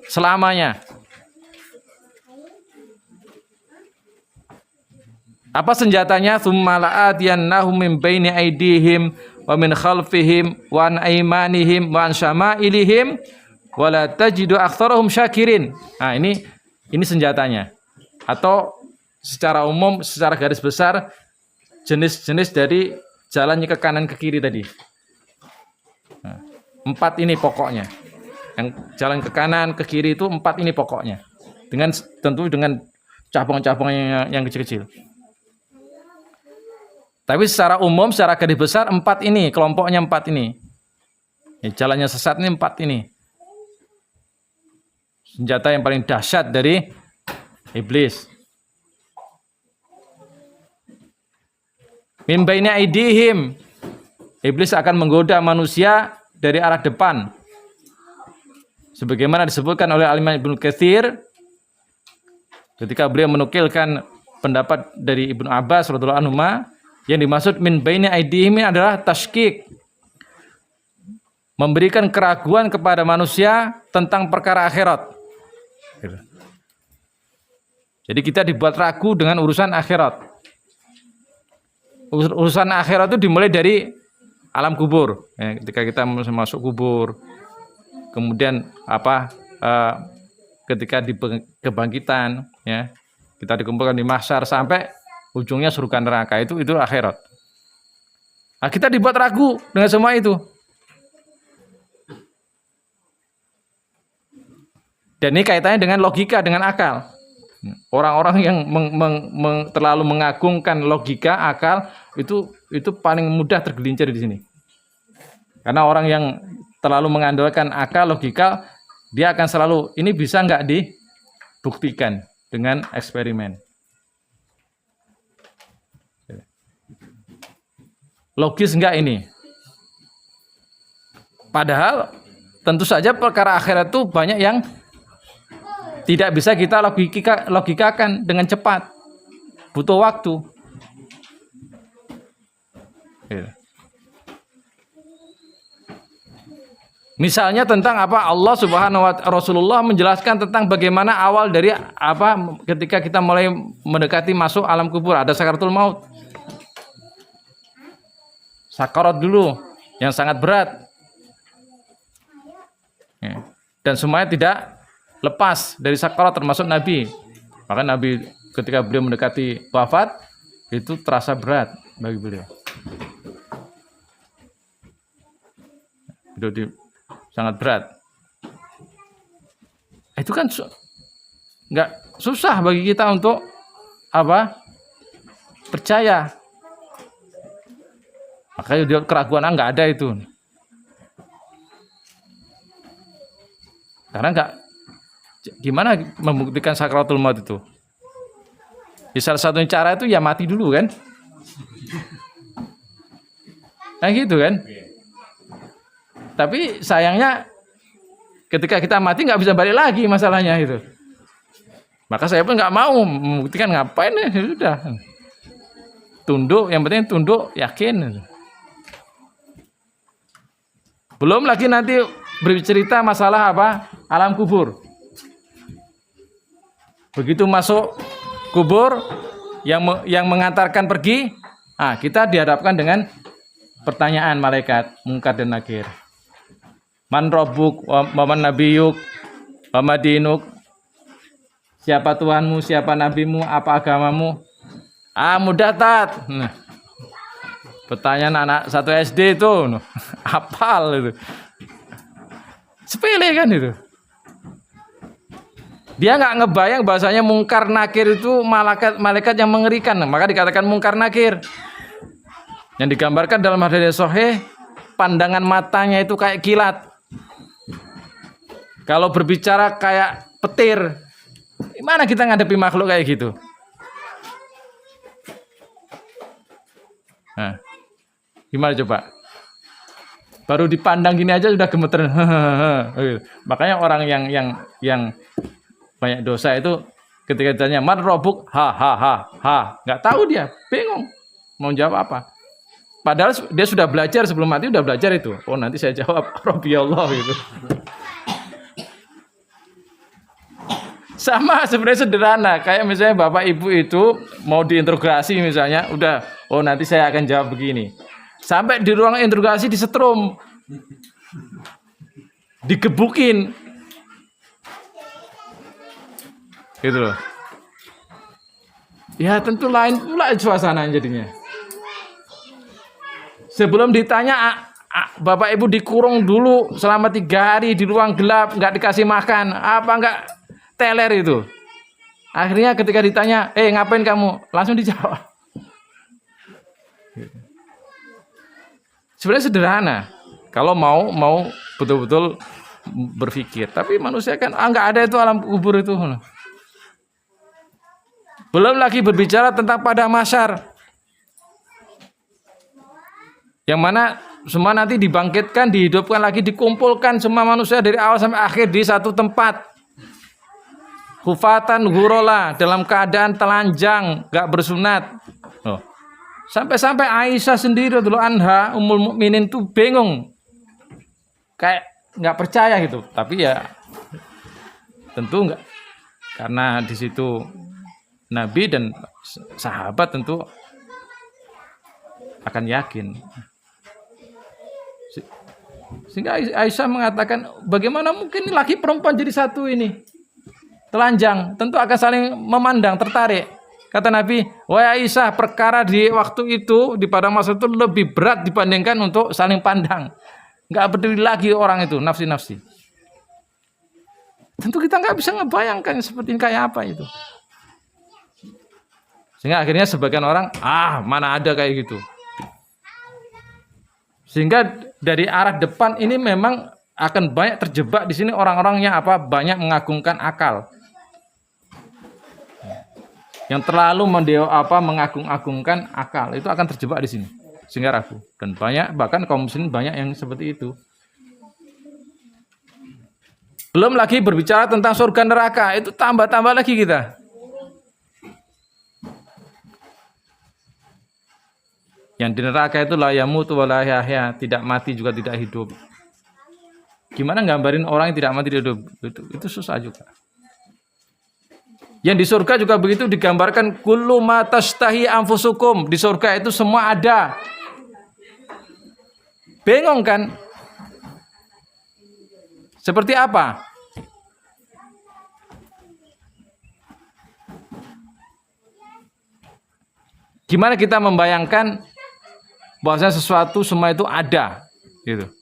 selamanya. Apa senjatanya? Tsumma la'atiyannahum min baini aydihim wa min khalfihim wa an aymanihim wa an syama'ilihim wa la tajidu aktsarahum syakirin. Nah, ini senjatanya. Atau secara umum, secara garis besar jenis-jenis dari jalannya ke kanan ke kiri tadi. Nah, 4 ini pokoknya. Yang jalan ke kanan ke kiri itu 4 ini pokoknya. Tentu dengan cabang-cabang yang kecil-kecil. Tapi secara umum, secara garis besar, 4 ini, kelompoknya 4 ini. Jalannya sesat ini 4 ini. Senjata yang paling dahsyat dari iblis. Min baini aidihim. Iblis akan menggoda manusia dari arah depan. Sebagaimana disebutkan oleh Al-Imam Ibnu Katsir ketika beliau menukilkan pendapat dari Ibnu Abbas radhiyallahu anhu, yang dimaksud min baini aidihim adalah tashkik. Memberikan keraguan kepada manusia tentang perkara akhirat. Jadi kita dibuat ragu dengan urusan akhirat. Urusan akhirat itu dimulai dari alam kubur. Ya, ketika kita masuk kubur, kemudian ketika di kebangkitan, ya, kita dikumpulkan di mahsyar sampai ujungnya surga neraka, itu akhirat. Nah, kita dibuat ragu dengan semua itu. Dan ini kaitannya dengan logika, dengan akal. Orang-orang yang terlalu mengagungkan logika, akal, itu paling mudah tergelincir di sini. Karena orang yang terlalu mengandalkan akal, logika, dia akan selalu, ini bisa nggak dibuktikan dengan eksperimen. Logis nggak ini? Padahal tentu saja perkara akhirat itu banyak yang tidak bisa kita logikakan dengan cepat, butuh waktu. Misalnya tentang Allah Subhanahu wa Ta'ala, Rasulullah menjelaskan tentang bagaimana awal dari ketika kita mulai mendekati masuk alam kubur, ada sakaratul maut. Sakarat dulu yang sangat berat. Dan semuanya tidak lepas dari sakarat, termasuk Nabi. Maka Nabi ketika beliau mendekati wafat, itu terasa berat bagi beliau. Itu sangat berat. Itu kan nggak susah bagi kita untuk percaya. Makanya dia keraguan nggak ada itu. Karena gimana membuktikan sakaratul maut itu? Salah satu cara itu ya mati dulu kan? Nah gitu kan? Tapi sayangnya ketika kita mati nggak bisa balik lagi masalahnya itu. Maka saya pun nggak mau membuktikan, ngapain ya sudah. Tunduk, yang penting tunduk, yakin. Belum lagi nanti bercerita masalah alam kubur. Begitu masuk kubur yang mengantarkan pergi, kita dihadapkan dengan pertanyaan malaikat Munkar dan Nakir. Man rabbuk wa man nabiyuk wa madinuk? Siapa Tuhanmu, siapa nabimu, apa agamamu? Mudah tat. Nah, pertanyaan anak 1 SD itu, hafal itu. Sepele kan itu. Dia nggak ngebayang bahasanya Munkar Nakir itu malaikat yang mengerikan, maka dikatakan Munkar Nakir. Yang digambarkan dalam hadis sahih, pandangan matanya itu kayak kilat. Kalau berbicara kayak petir. Gimana kita ngadepi makhluk kayak gitu? Nah, gimana coba? Baru dipandang gini aja sudah gemeteran. Makanya orang yang banyak dosa itu ketika ditanya man robuk, nggak tahu, dia bingung mau jawab apa. Padahal dia sudah belajar, sebelum mati sudah belajar itu. Oh nanti saya jawab Rabbi Allah gitu. Sama sebenarnya sederhana, kayak misalnya bapak ibu itu mau diinterogasi misalnya, udah, oh nanti saya akan jawab begini. Sampai di ruang interogasi disetrum, digebukin, gitu loh. Ya tentu lain pula suasana jadinya. Sebelum ditanya, bapak ibu dikurung dulu selama 3 hari di ruang gelap, nggak dikasih makan, apa nggak teler itu. Akhirnya ketika ditanya, ngapain kamu? Langsung dijawab. Sebenarnya sederhana kalau mau betul-betul berpikir. Tapi manusia kan nggak ada itu alam kubur itu. Belum lagi berbicara tentang padang mahsyar, yang mana semua nanti dibangkitkan, dihidupkan lagi, dikumpulkan semua manusia dari awal sampai akhir di satu tempat. Hufatan ghurola, dalam keadaan telanjang, gak bersunat. Oh. Sampai-sampai Aisyah sendiri dulu anha, Ummul Mukminin tuh bingung, kayak nggak percaya gitu. Tapi ya tentu nggak, karena di situ Nabi dan sahabat tentu akan yakin. Sehingga Aisyah mengatakan, bagaimana mungkin laki perempuan jadi satu ini, telanjang, tentu akan saling memandang, tertarik. Kata Nabi, wahai Aisyah, perkara di waktu itu, di padang mahsyar itu lebih berat dibandingkan untuk saling pandang. Nggak berdiri lagi orang itu, nafsi-nafsi. Tentu kita nggak bisa ngebayangkan seperti ini kayak apa itu. Sehingga akhirnya sebagian orang, mana ada kayak gitu. Sehingga dari arah depan ini memang akan banyak terjebak di sini orang-orangnya banyak mengagungkan akal. Yang terlalu mengagung-agungkan akal itu akan terjebak di sini sehingga ragu. Dan banyak, bahkan kaum muslimin banyak yang seperti itu. Belum lagi berbicara tentang surga neraka, itu tambah-tambah lagi kita. Yang di neraka itu la yamutu wa la yahya, tidak mati juga tidak hidup. Gimana gambarin orang yang tidak mati tidak hidup? Itu susah juga. Yang di surga juga begitu digambarkan, kullu ma tashtahi anfusukum. Di surga itu semua ada. Bingung kan? Seperti apa? Gimana kita membayangkan bahwasanya sesuatu semua itu ada, gitu.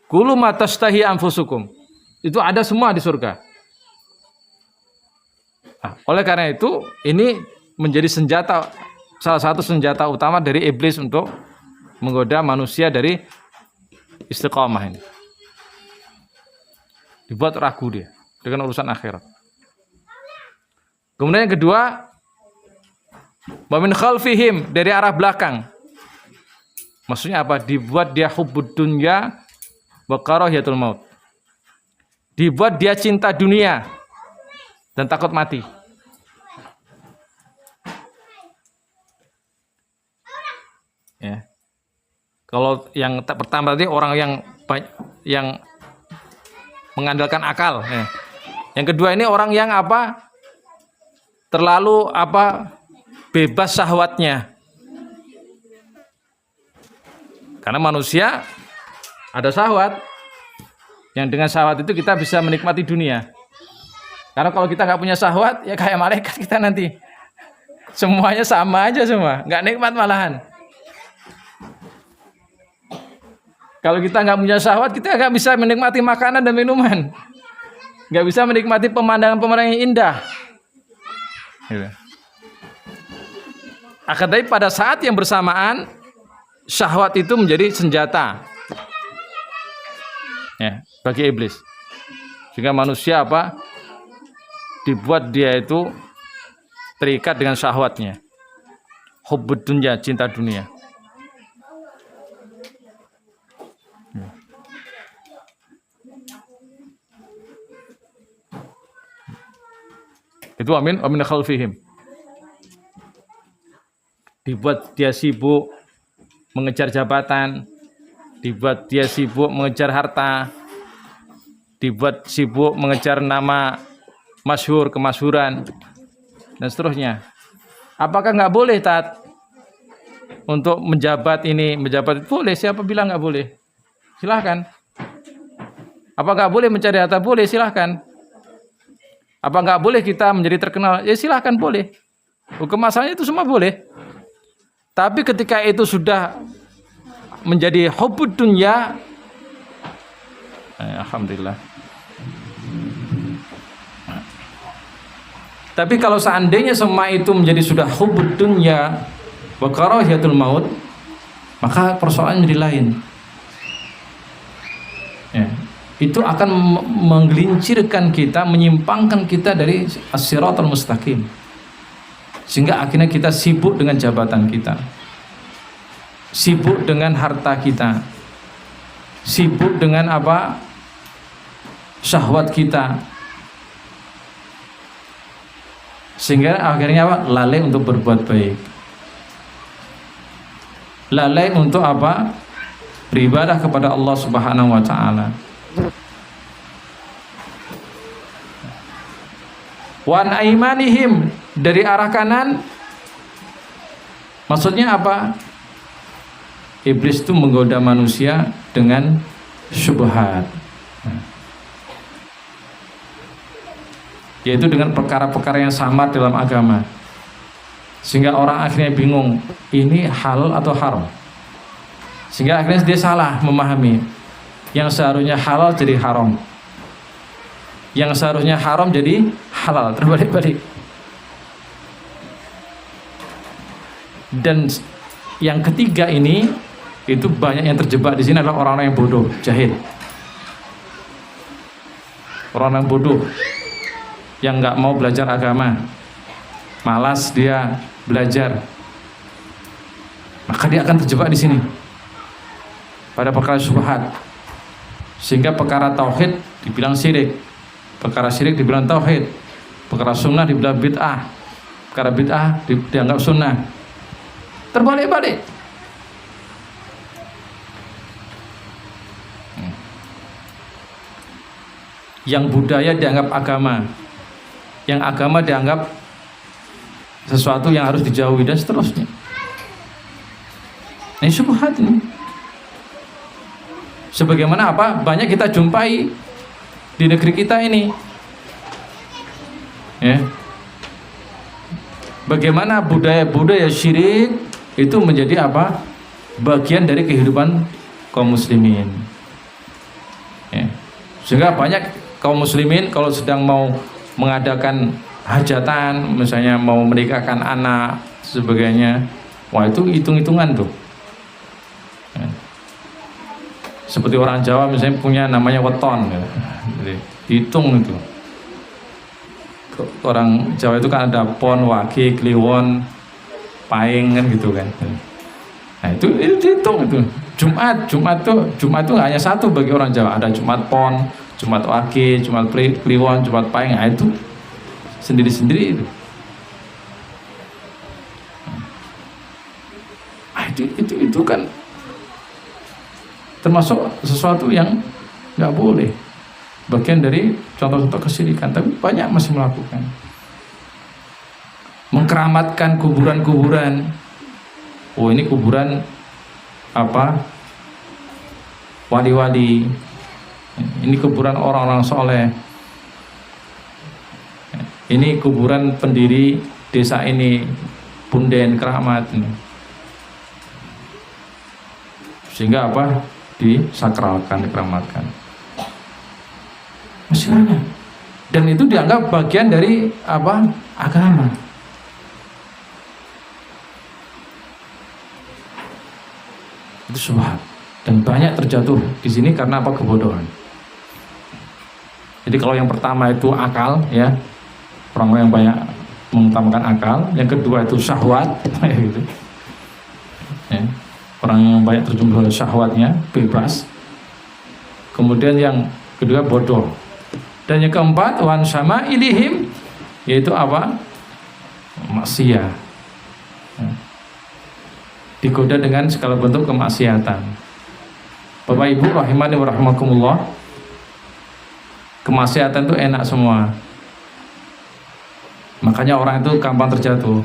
Kullu ma tashtahi anfusukum. Itu ada semua di surga. Oleh karena itu, ini menjadi salah satu senjata utama dari iblis untuk menggoda manusia dari istiqamah ini. Dibuat ragu dia dengan urusan akhirat. Kemudian yang kedua, wa min khalfihim, dari arah belakang. Maksudnya apa? Dibuat dia hubbud dunya wa karahiyatul maut. Dibuat dia cinta dunia dan takut mati. Ya. Kalau yang pertama tadi orang yang mengandalkan akal. Ya. Yang kedua ini orang yang terlalu bebas syahwatnya. Karena manusia ada syahwat. Yang dengan syahwat itu kita bisa menikmati dunia. Karena kalau kita nggak punya syahwat, ya kayak malaikat kita nanti. Semuanya sama aja semua, nggak nikmat malahan. Kalau kita nggak punya syahwat, kita nggak bisa menikmati makanan dan minuman. Nggak bisa menikmati pemandangan-pemandangan yang indah. Akan tetapi pada saat yang bersamaan, syahwat itu menjadi senjata bagi iblis. Sehingga manusia dibuat dia itu terikat dengan syahwatnya. Hubbud dunya, cinta dunia. Itu amin khalfihim. Dibuat dia sibuk mengejar jabatan, dibuat dia sibuk mengejar harta, dibuat sibuk mengejar nama masyhur, kemasyhuran, dan seterusnya. Apakah nggak boleh untuk menjabat ini, menjabat itu? Boleh, siapa bilang nggak boleh? Silahkan. Apa nggak boleh mencari harta? Boleh, silahkan. Apa nggak boleh kita menjadi terkenal? Ya silahkan, boleh. Hukum asalnya itu semua boleh. Tapi ketika itu sudah menjadi hubbud dunya, alhamdulillah. Tapi kalau seandainya semua itu menjadi sudah hubud dunya wa karahiyatul maut, maka persoalan menjadi lain. Ya. Itu akan menggelincirkan kita, menyimpangkan kita dari as-siratal mustaqim. Sehingga akhirnya kita sibuk dengan jabatan kita, sibuk dengan harta kita, sibuk dengan apa? Syahwat kita. Sehingga akhirnya apa? Lalai untuk berbuat baik. Lalai untuk apa? Beribadah kepada Allah Subhanahu wa taala. Wan aimanihim, dari arah kanan. Maksudnya apa? Iblis itu menggoda manusia dengan syubhat, yaitu dengan perkara-perkara yang samar dalam agama, sehingga orang akhirnya bingung ini halal atau haram, sehingga akhirnya dia salah memahami. Yang seharusnya halal jadi haram, yang seharusnya haram jadi halal, terbalik-balik. Dan yang ketiga ini, itu banyak yang terjebak di sini adalah orang-orang yang bodoh, jahil. Orang yang bodoh yang nggak mau belajar agama, malas dia belajar, maka dia akan terjebak di sini pada perkara syubhat, sehingga perkara tauhid dibilang syirik, perkara syirik dibilang tauhid, perkara sunnah dibilang bid'ah, perkara bid'ah dianggap sunnah, terbalik-balik. Yang budaya dianggap agama, yang agama dianggap sesuatu yang harus dijauhi, dan seterusnya. Ini syubhat ini. Sebagaimana apa? Banyak kita jumpai di negeri kita ini. Ya. Bagaimana budaya-budaya syirik itu menjadi apa? Bagian dari kehidupan kaum muslimin. Ya. Sehingga banyak kaum muslimin kalau sedang mau mengadakan hajatan, misalnya mau menikahkan anak sebagainya, wah itu hitung-hitungan tuh. Ya. Seperti orang Jawa misalnya punya namanya weton, ya. Jadi, hitung itu. Orang Jawa itu kan ada pon, wage, kliwon, paing kan gitu kan. Nah itu dihitung itu. Jumat tuh hanya satu bagi orang Jawa. Ada Jumat pon, Jumat wage, Jumat kliwon, Jumat paing. Nah itu sendiri-sendiri itu. Nah, itu kan termasuk sesuatu yang nggak boleh, bagian dari contoh-contoh kesyirikan, tapi banyak masih melakukan. Mengkeramatkan kuburan-kuburan. Oh ini kuburan apa? Wali-wali. Ini kuburan orang-orang soleh. Ini kuburan pendiri desa ini, punden keramat ini. Sehingga apa? Disakralkan, dikeramatkan. Masih banyak. Dan itu dianggap bagian dari apa? Agama. Itu syubhat. Dan banyak terjatuh di sini karena apa? Kebodohan. Jadi kalau yang pertama itu akal, ya, orang yang banyak mengutamakan akal. Yang kedua itu syahwat, gitu. Ya, orang yang banyak terjun syahwatnya, bebas. Kemudian yang kedua bodoh. Dan yang keempat wan sama ilihim, yaitu apa? Maksiat. Ya. Digoda dengan segala bentuk kemaksiatan. Bapak Ibu rahimani wa rahimakumullah, kemaksiatan itu enak semua. Makanya orang itu gampang terjatuh.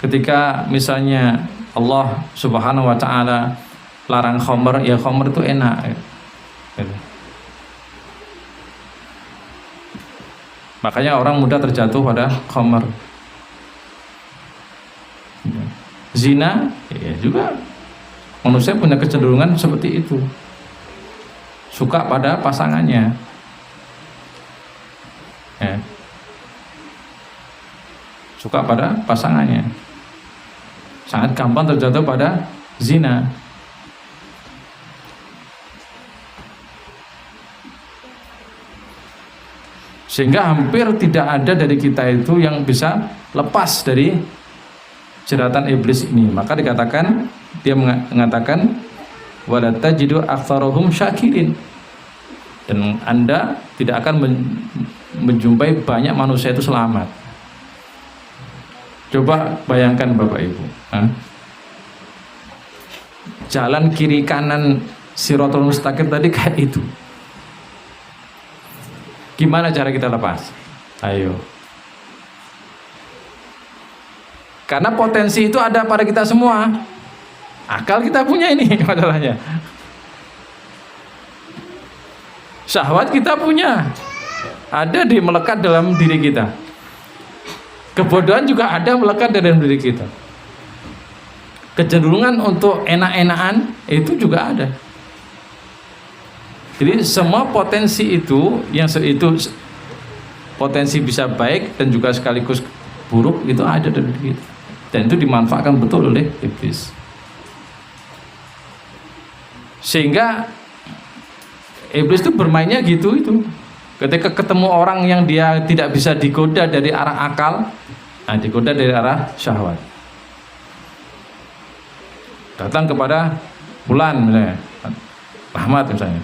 Ketika misalnya Allah Subhanahu wa taala larang khamr, ya khamr itu enak. Makanya orang mudah terjatuh pada khamr. Zina, ya juga manusia punya kecenderungan seperti itu, suka pada pasangannya. Ya. suka pada pasangannya, sangat gampang terjatuh pada zina. Sehingga hampir tidak ada dari kita itu yang bisa lepas dari jeratan iblis ini. Maka dikatakan, dia mengatakan wala tajidu aktsarohum syakirin, dan Anda tidak akan menjumpai banyak manusia itu selamat. Coba bayangkan Bapak Ibu, jalan kiri kanan Shirathul Mustaqim tadi kayak itu. Gimana cara kita lepas? Ayo. Karena potensi itu ada pada kita semua. Akal kita punya ini masalahnya. Syahwat kita punya. Ada melekat dalam diri kita. Kebodohan juga ada melekat dalam diri kita. Kecenderungan untuk enak-enakan itu juga ada. Jadi semua potensi itu, yang itu potensi bisa baik dan juga sekaligus buruk, itu ada dalam diri kita. Dan itu dimanfaatkan betul oleh iblis. Sehingga iblis itu bermainnya gitu itu. Ketika ketemu orang yang dia tidak bisa digoda dari arah akal, digoda dari arah syahwat. Datang kepada Fulan misalnya, Rahmat misalnya,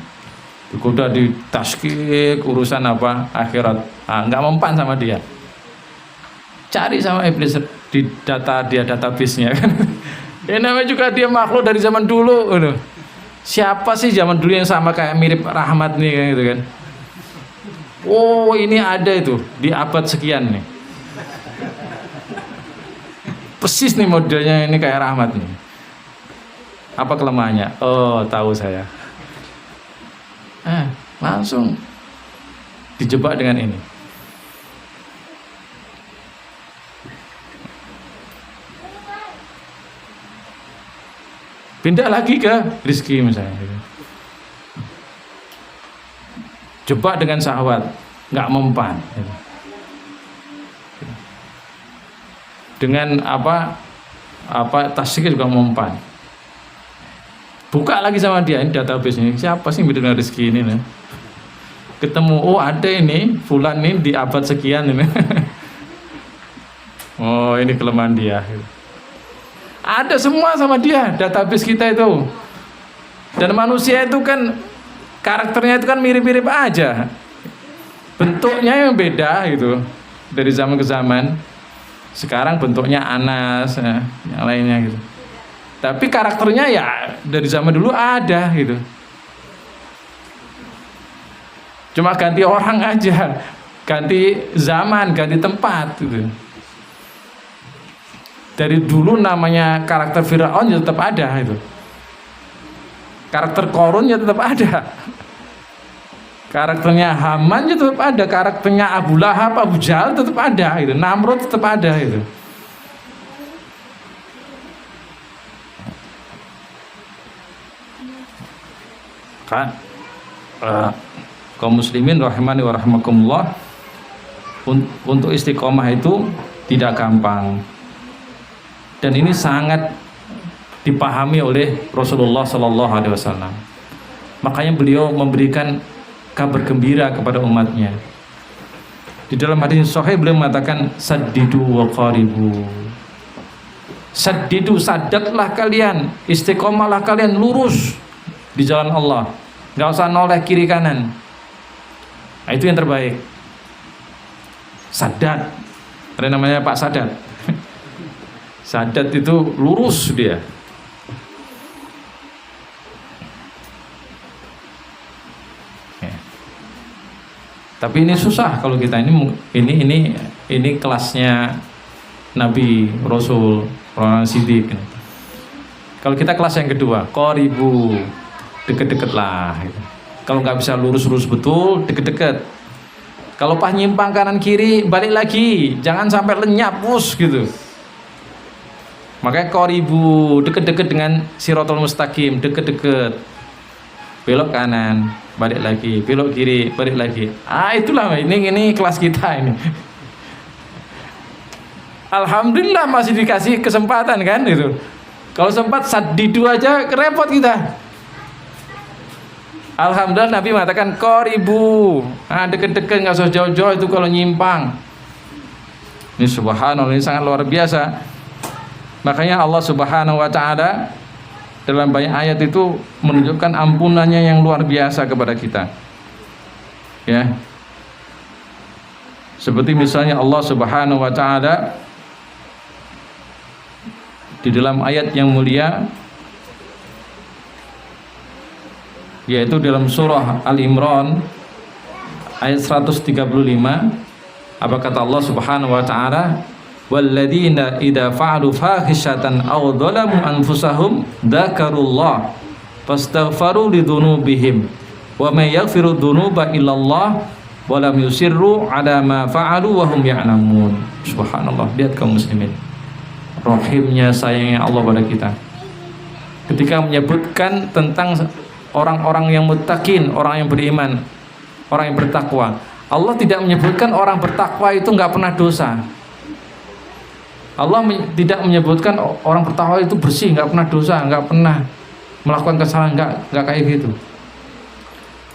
digoda di taskik urusan apa akhirat, nggak mempan sama dia. Cari sama iblis di database-nya kan. Ya namanya juga dia makhluk dari zaman dulu. Siapa sih zaman dulu yang sama kayak mirip Rahmat nih kayak gitu kan? Oh ini ada itu di abad sekian nih. Persis nih modelnya ini kayak Rahmat nih. Apa kelemahannya? Oh tahu saya. Langsung dijebak dengan ini. Pindah lagi ke Rizki misalnya. Jebak dengan syahwat, nggak mempan. Dengan apa tasik juga mempan. Buka lagi sama dia, ini database ini. Siapa sih yang dengan rezeki ini? Nih? Ketemu, oh ada ini, Fulan ini di abad sekian ini. Oh ini kelemahan dia. Ada semua sama dia, database kita itu. Dan manusia itu kan karakternya itu kan mirip-mirip aja, bentuknya yang beda gitu dari zaman ke zaman. Sekarang bentuknya Anas, yang lainnya gitu. Tapi karakternya ya dari zaman dulu ada gitu. Cuma ganti orang aja, ganti zaman, ganti tempat gitu. Dari dulu namanya karakter Firaun ya tetap ada itu. Karakter Korun ya tetap ada. Karakternya Haman ya tetap ada. Karakternya Abu Lahab, Abu Jahal tetap ada gitu. Namrud tetap ada gitu. Kan kaum muslimin rahimani wa rahimakumullah, untuk istiqomah itu tidak gampang. Dan ini sangat dipahami oleh Rasulullah Sallallahu Alaihi Wasallam. Makanya beliau memberikan kabar gembira kepada umatnya. Di dalam hadis sahih beliau mengatakan saddidu wa qaribu. Saddidu, sadatlah kalian, istiqomahlah kalian, lurus di jalan Allah. Nggak usah noleh kiri kanan. Nah, itu yang terbaik. Sadat. Ada namanya Pak Sadat. Sadat itu lurus dia. Tapi ini susah kalau kita ini kelasnya Nabi, Rasul, Orang Siddiq. Kalau kita kelas yang kedua, qaribu, deket-deket lah. Gitu. Kalau nggak bisa lurus-lurus betul, deket-deket. Kalau pas nyimpang kanan kiri, balik lagi, jangan sampai lenyap, pus gitu. Makanya qaribu, deket-deket dengan Shirathul Mustaqim, deket-deket. Belok kanan, balik lagi, belok kiri, balik lagi. Itulah ini kelas kita ini. Alhamdulillah masih dikasih kesempatan kan itu. Kalau sempat sadidu aja repot kita. Alhamdulillah Nabi mengatakan qoribu. Deket-deket, nggak usah jauh-jauh itu kalau nyimpang. Ini subhanallah, ini sangat luar biasa. Makanya Allah Subhanahu wa taala dalam banyak ayat itu menunjukkan ampunannya yang luar biasa kepada kita. Ya. Seperti misalnya Allah Subhanahu wa taala di dalam ayat yang mulia, yaitu dalam surah Al-Imran ayat 135, apa kata Allah Subhanahu wa taala, walladzina idza fa'alu fahishatan aw dzalamu anfusahum dzakarullah fastaghfaru lidzunubihim wa may yaghfiru dzunuba illallah wa lam yusirru ala ma fa'alu wa hum ya'lamun. Subhanallah, lihat kaum muslimin, rahimnya, sayangnya Allah pada kita ketika menyebutkan tentang orang-orang yang muttaqin, orang yang beriman, orang yang bertakwa. Allah tidak menyebutkan orang bertakwa itu nggak pernah dosa. Allah tidak menyebutkan orang bertakwa itu bersih, nggak pernah dosa, nggak pernah melakukan kesalahan, nggak kayak gitu.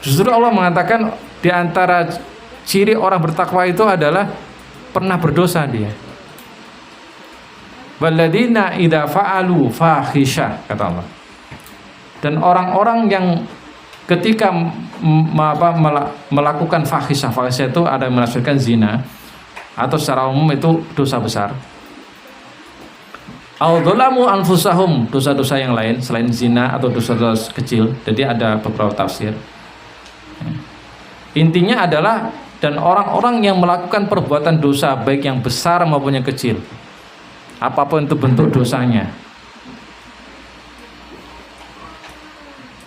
Justru Allah mengatakan di antara ciri orang bertakwa itu adalah pernah berdosa dia. Walladzina idza fa'alu fahisyah, kata Allah. Dan orang-orang yang ketika melakukan fahisyah itu ada yang menafsirkan zina atau secara umum itu dosa besar. Al-dhalamu anfusahum, dosa-dosa yang lain selain zina atau dosa-dosa kecil. Jadi ada beberapa tafsir. Intinya adalah dan orang-orang yang melakukan perbuatan dosa baik yang besar maupun yang kecil, apapun itu bentuk dosanya.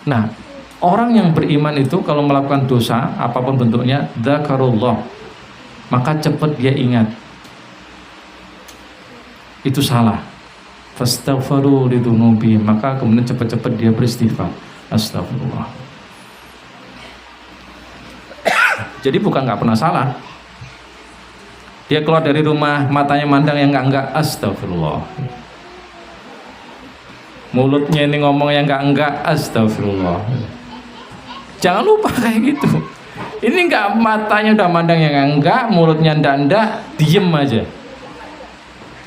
Nah, orang yang beriman itu kalau melakukan dosa apapun bentuknya, dzakarullah, maka cepat dia ingat itu salah, fastaghfaru lidzunubi, maka kemudian cepat-cepat dia beristighfar, astagfirullah. Jadi bukan nggak pernah salah, dia keluar dari rumah matanya mandang yang enggak, astagfirullah. Mulutnya ini ngomong yang enggak, astagfirullah. Jangan lupa kayak gitu. Ini enggak, matanya udah mandang yang enggak, mulutnya ndak, diem aja.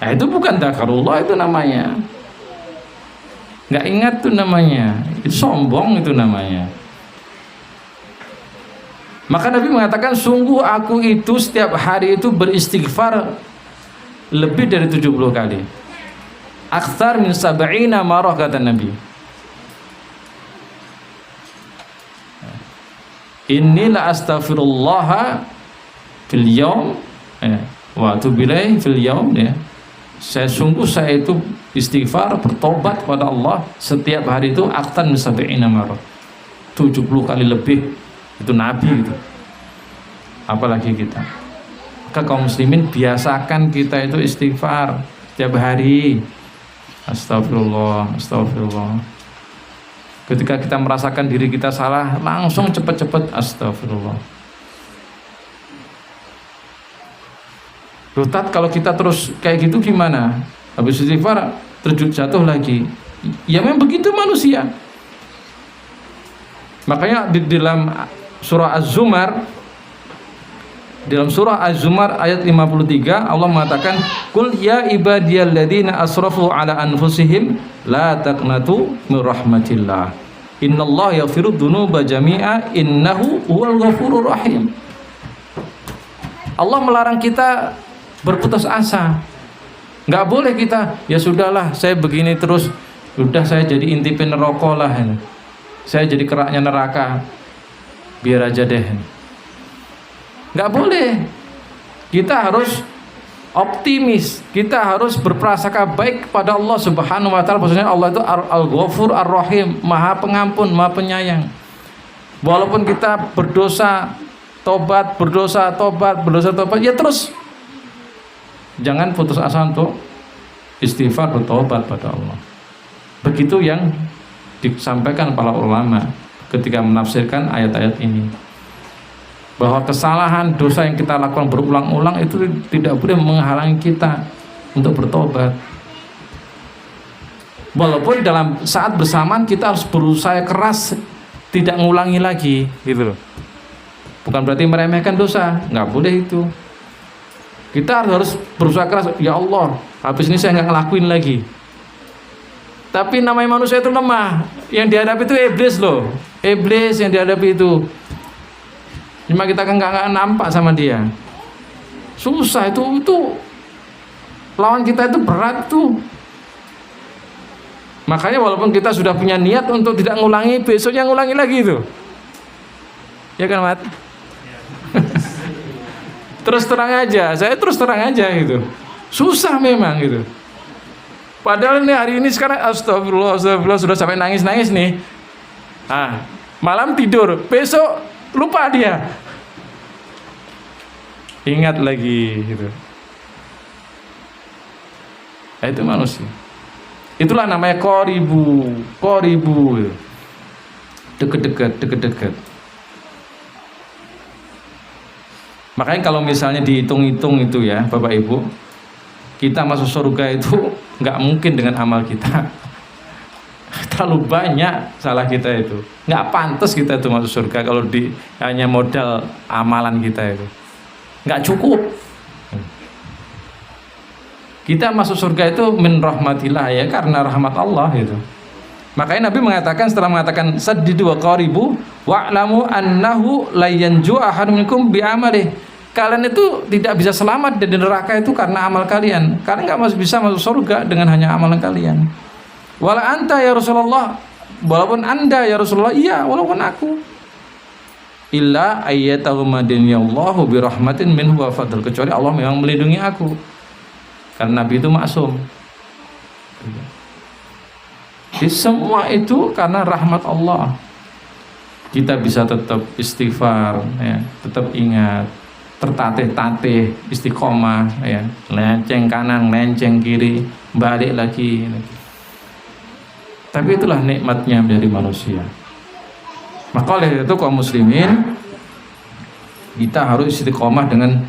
Nah, itu bukan dzakarullah, itu namanya nggak ingat, tuh namanya itu sombong, itu namanya. Maka Nabi mengatakan, sungguh aku itu setiap hari itu beristighfar lebih dari 70 kali. Aktsar min sab'ina marrah, kata Nabi. Inilah astaghfirullah fil yaum wa atubu ilaihi fil yaum, ya. Saya itu istighfar, bertobat kepada Allah setiap hari itu aktsar min sab'ina marrah, 70 kali lebih. Itu Nabi itu, apalagi kita. Maka kaum muslimin biasakan kita itu istighfar setiap hari. Astagfirullah, astagfirullah. Ketika kita merasakan diri kita salah, langsung cepat-cepat astagfirullah. Rutat kalau kita terus kayak gitu gimana? Habis istighfar terjun jatuh lagi. Ya memang begitu manusia. Makanya di dalam surah Az-Zumar, dalam surah Az-Zumar ayat 53 Allah mengatakan, qul ya ibadiyalladzina asrafu ala anfusihim la taqnatu min rahmatillah innallaha yaghfiru dzunuba jami'a innahu huwal ghafurur rahim. Allah melarang kita berputus asa. Nggak boleh kita, ya sudahlah saya begini terus, udah saya jadi intipin neraka lah, saya jadi keraknya neraka, biar aja deh. Nggak boleh. Kita harus optimis, kita harus berprasangka baik kepada Allah Subhanahu wa taala. Maksudnya Allah itu Al-Ghafur Ar-Rahim, Maha Pengampun, Maha Penyayang. Walaupun kita berdosa, tobat, berdosa, tobat, ya terus jangan putus asa untuk istighfar, bertobat pada Allah. Begitu yang disampaikan para ulama ketika menafsirkan ayat-ayat ini, bahwa kesalahan dosa yang kita lakukan berulang-ulang itu tidak boleh menghalangi kita untuk bertobat. Walaupun dalam saat bersamaan kita harus berusaha keras tidak ngulangi lagi, gitu loh. Bukan berarti meremehkan dosa, nggak boleh itu. Kita harus berusaha keras. Ya Allah, habis ini saya nggak ngelakuin lagi. Tapi namanya manusia itu lemah. Yang dihadapi itu iblis loh. Iblis yang dihadapi itu. Cuma kita kan nggak nampak sama dia. Susah itu lawan kita itu berat tuh. Makanya walaupun kita sudah punya niat untuk tidak ngulangi, besoknya ngulangi lagi itu. Ya kan, Mat? Terus terang aja, saya terus terang aja gitu. Susah memang gitu. Padahal ini hari ini sekarang astagfirullah sudah sampai nangis-nangis nih. Malam tidur, besok lupa dia. Ingat lagi gitu. Itu manusia. Itulah namanya qoribu. Deket-deket. Makanya kalau misalnya dihitung-hitung itu ya Bapak Ibu, kita masuk surga itu nggak mungkin dengan amal kita. Terlalu banyak salah kita itu. Nggak pantas kita itu masuk surga kalau hanya modal amalan kita itu. Nggak cukup. Kita masuk surga itu min rahmatillah ya, karena rahmat Allah itu. Makanya Nabi mengatakan setelah mengatakan saddidu wa qaribu wa'lamu annahu la yanju ahadun minkum bi amalih. Kalian itu tidak bisa selamat dari neraka itu karena amal kalian. Kalian enggak bisa masuk surga dengan hanya amalan kalian. Wala anta ya Rasulullah, walaupun Anda ya Rasulullah, iya walaupun aku. Illa ayyatahumadinillahu bi rahmatin minhu wa fadl, kecuali Allah memang melindungi aku. Karena Nabi itu maksum. Jadi semua itu karena rahmat Allah. Kita bisa tetap istighfar, ya, tetap ingat, tertatih-tatih, istiqomah, ya, lenceng kanan, lenceng kiri, balik lagi. Tapi itulah nikmatnya menjadi manusia. Maka oleh itu kaum muslimin, kita harus istiqomah dengan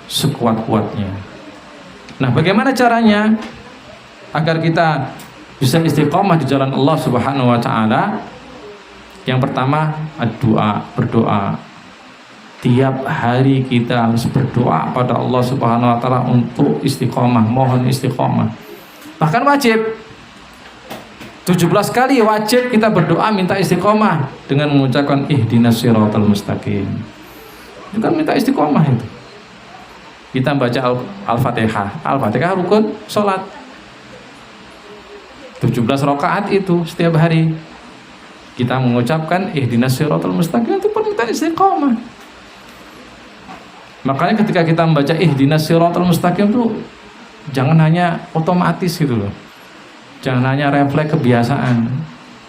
sekuat-kuatnya. Nah, bagaimana caranya agar kita bisa istiqomah di jalan Allah Subhanahu wa taala? Yang pertama, berdoa. Tiap hari kita harus berdoa pada Allah Subhanahu wa taala untuk istiqomah, mohon istiqomah. Bahkan wajib 17 kali wajib kita berdoa minta istiqomah dengan mengucapkan ihdinas siratal mustaqim. Itu kan minta istiqomah itu. Kita baca Al-Fatihah. Al-Fatihah rukun sholat. 17 rakaat itu setiap hari. Kita mengucapkan ihdinas siratal mustaqim, itu permintaan istiqomah. Makanya ketika kita membaca ihdinas siratal mustaqim itu jangan hanya otomatis gitu loh. Jangan hanya refleks kebiasaan,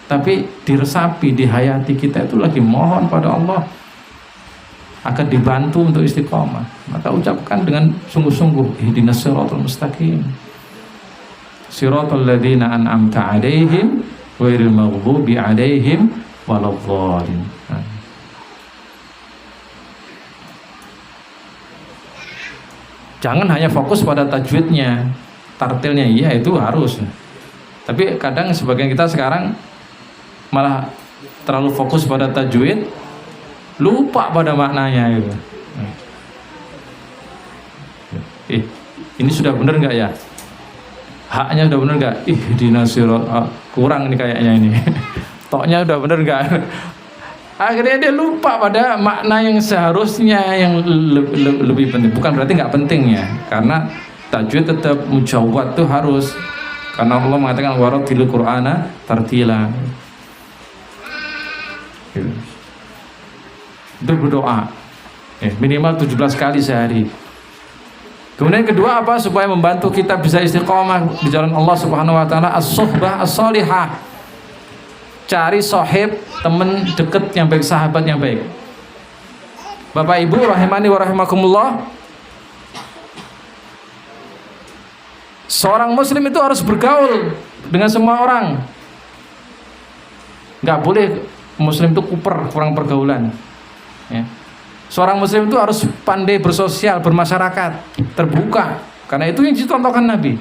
tapi diresapi, dihayati. Kita itu lagi mohon pada Allah akan dibantu untuk istiqomah. Maka ucapkan dengan sungguh-sungguh ihdinas siratal mustaqim, siratal ladzina an'amta 'alaihim ghairil maghdubi 'alaihim waladhdallin. Jangan hanya fokus pada tajwidnya, tartilnya, iya itu harus. Tapi kadang sebagian kita sekarang malah terlalu fokus pada tajwid, lupa pada maknanya gitu. Ini sudah benar nggak ya? Haknya sudah benar nggak? Ihdinas siratal, kurang ini kayaknya ini. Toknya udah benar nggak? Akhirnya dia lupa pada makna yang seharusnya yang lebih penting. Bukan berarti nggak penting ya, karena tajwid tetap mujawwad tuh harus. Karena Allah mengatakan warattilil Qur'ana tartila. Gitu. Itu berdoa minimal 17 kali sehari. Kemudian kedua apa? Supaya membantu kita bisa istiqomah di jalan Allah Subhanahu wa taala, as-suhbah as-salihah. Cari sahib, teman dekat yang baik, sahabat yang baik. Bapak Ibu rahimani wa rahimakumullah, seorang muslim itu harus bergaul dengan semua orang. Nggak boleh muslim itu kurang pergaulan ya. Seorang muslim itu harus pandai bersosial, bermasyarakat, terbuka, Karena itu yang dicontohkan Nabi.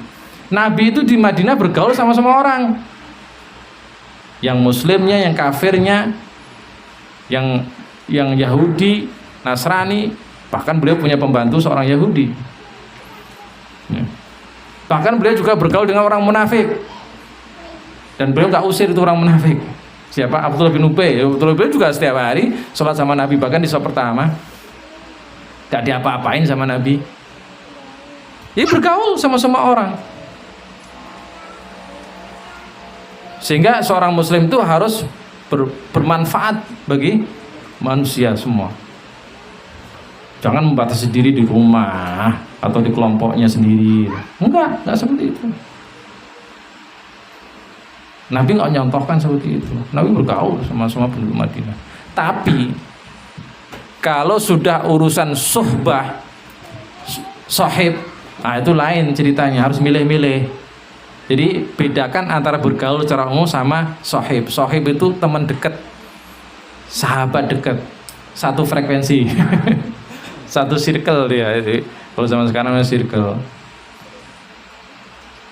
Nabi itu di Madinah bergaul sama semua orang. Yang muslimnya, yang kafirnya, yang Yahudi, Nasrani, bahkan beliau punya pembantu seorang Yahudi. Bahkan beliau juga bergaul dengan orang munafik. Dan beliau nggak usir itu orang munafik. Siapa? Abdullah bin Ubay. Abdullah bin Ubay juga setiap hari sholat sama Nabi, bahkan di sholat pertama nggak diapa-apain sama Nabi. Dia bergaul sama semua orang. Sehingga seorang muslim itu harus bermanfaat bagi manusia semua. Jangan membatasi diri di rumah atau di kelompoknya sendiri. Enggak seperti itu. Nabi nggak nyontohkan seperti itu. Nabi bergaul sama semua penduduk Madinah. Tapi kalau sudah urusan suhbah, sohib, nah itu lain ceritanya, harus milih-milih. Jadi bedakan antara bergaul secara umum sama sohib. Sohib itu teman dekat, sahabat dekat, satu frekuensi, satu circle dia. Jadi, kalau zaman sekarang circle.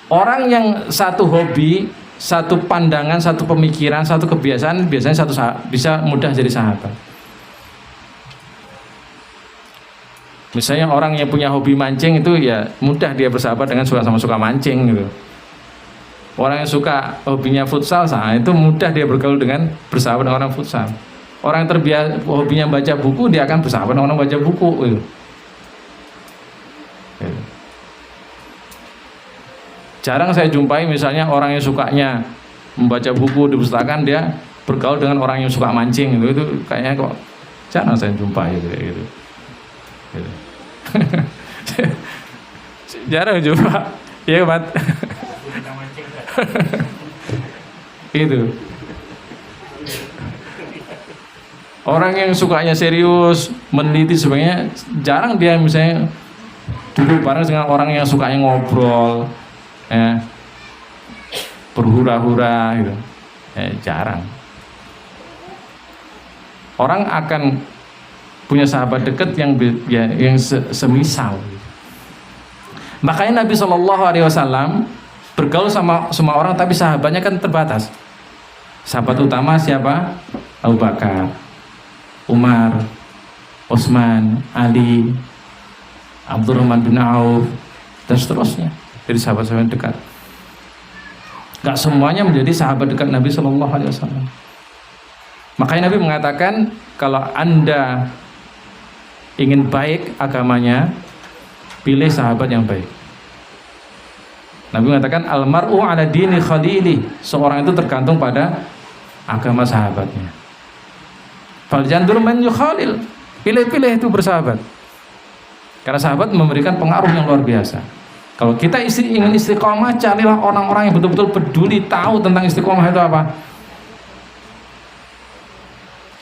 Orang yang satu hobi, satu pandangan, satu pemikiran, satu kebiasaan, biasanya bisa mudah jadi sahabat. Misalnya orang yang punya hobi mancing itu ya mudah dia bersahabat dengan sama suka mancing gitu. Orang yang suka hobinya futsal, itu mudah dia bergaul dengan bersahabat dengan orang futsal. Orang yang terbiasa hobinya baca buku, dia akan bersahabat dengan orang baca buku gitu. Jarang saya jumpai misalnya orang yang sukanya membaca buku di perpustakaan, dia bergaul dengan orang yang suka mancing gitu. Itu kayaknya kok jarang saya jumpai gitu. Jarang jumpa, ya Mat. Itu orang yang sukanya serius, meneliti sebenarnya jarang dia misalnya duduk bareng dengan orang yang sukanya ngobrol, berhura-hura gitu. Jarang. Orang akan punya sahabat dekat yang semisal. Makanya Nabi SAW bergaul sama semua orang, tapi sahabatnya kan terbatas. Sahabat utama siapa? Abu Bakar, Umar, Utsman, Ali, Abdurrahman bin Auf, dan seterusnya. Jadi sahabat-sahabat dekat. Gak semuanya menjadi sahabat dekat Nabi SAW. Makanya Nabi mengatakan, kalau Anda ingin baik agamanya, pilih sahabat yang baik. Nabi mengatakan almar'u ala dini khalili, seorang itu tergantung pada agama sahabatnya. Faljandur man yukhalil, pilih-pilih itu bersahabat. Karena sahabat memberikan pengaruh yang luar biasa. Kalau kita ingin istiqomah, carilah orang-orang yang betul-betul peduli, tahu tentang istiqomah itu apa.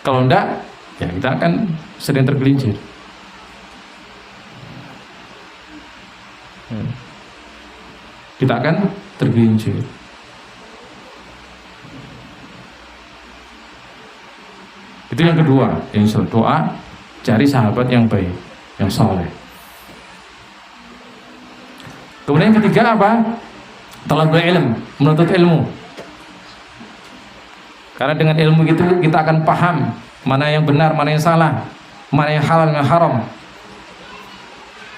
Kalau enggak, ya kita akan sering tergelincir. Kita akan tergelincir. Itu yang kedua, yang doa, cari sahabat yang baik, yang saleh. Kemudian yang ketiga apa? Talabul ilm, menuntut ilmu. Karena dengan ilmu itu kita akan paham mana yang benar, mana yang salah, mana yang halal, mana yang haram.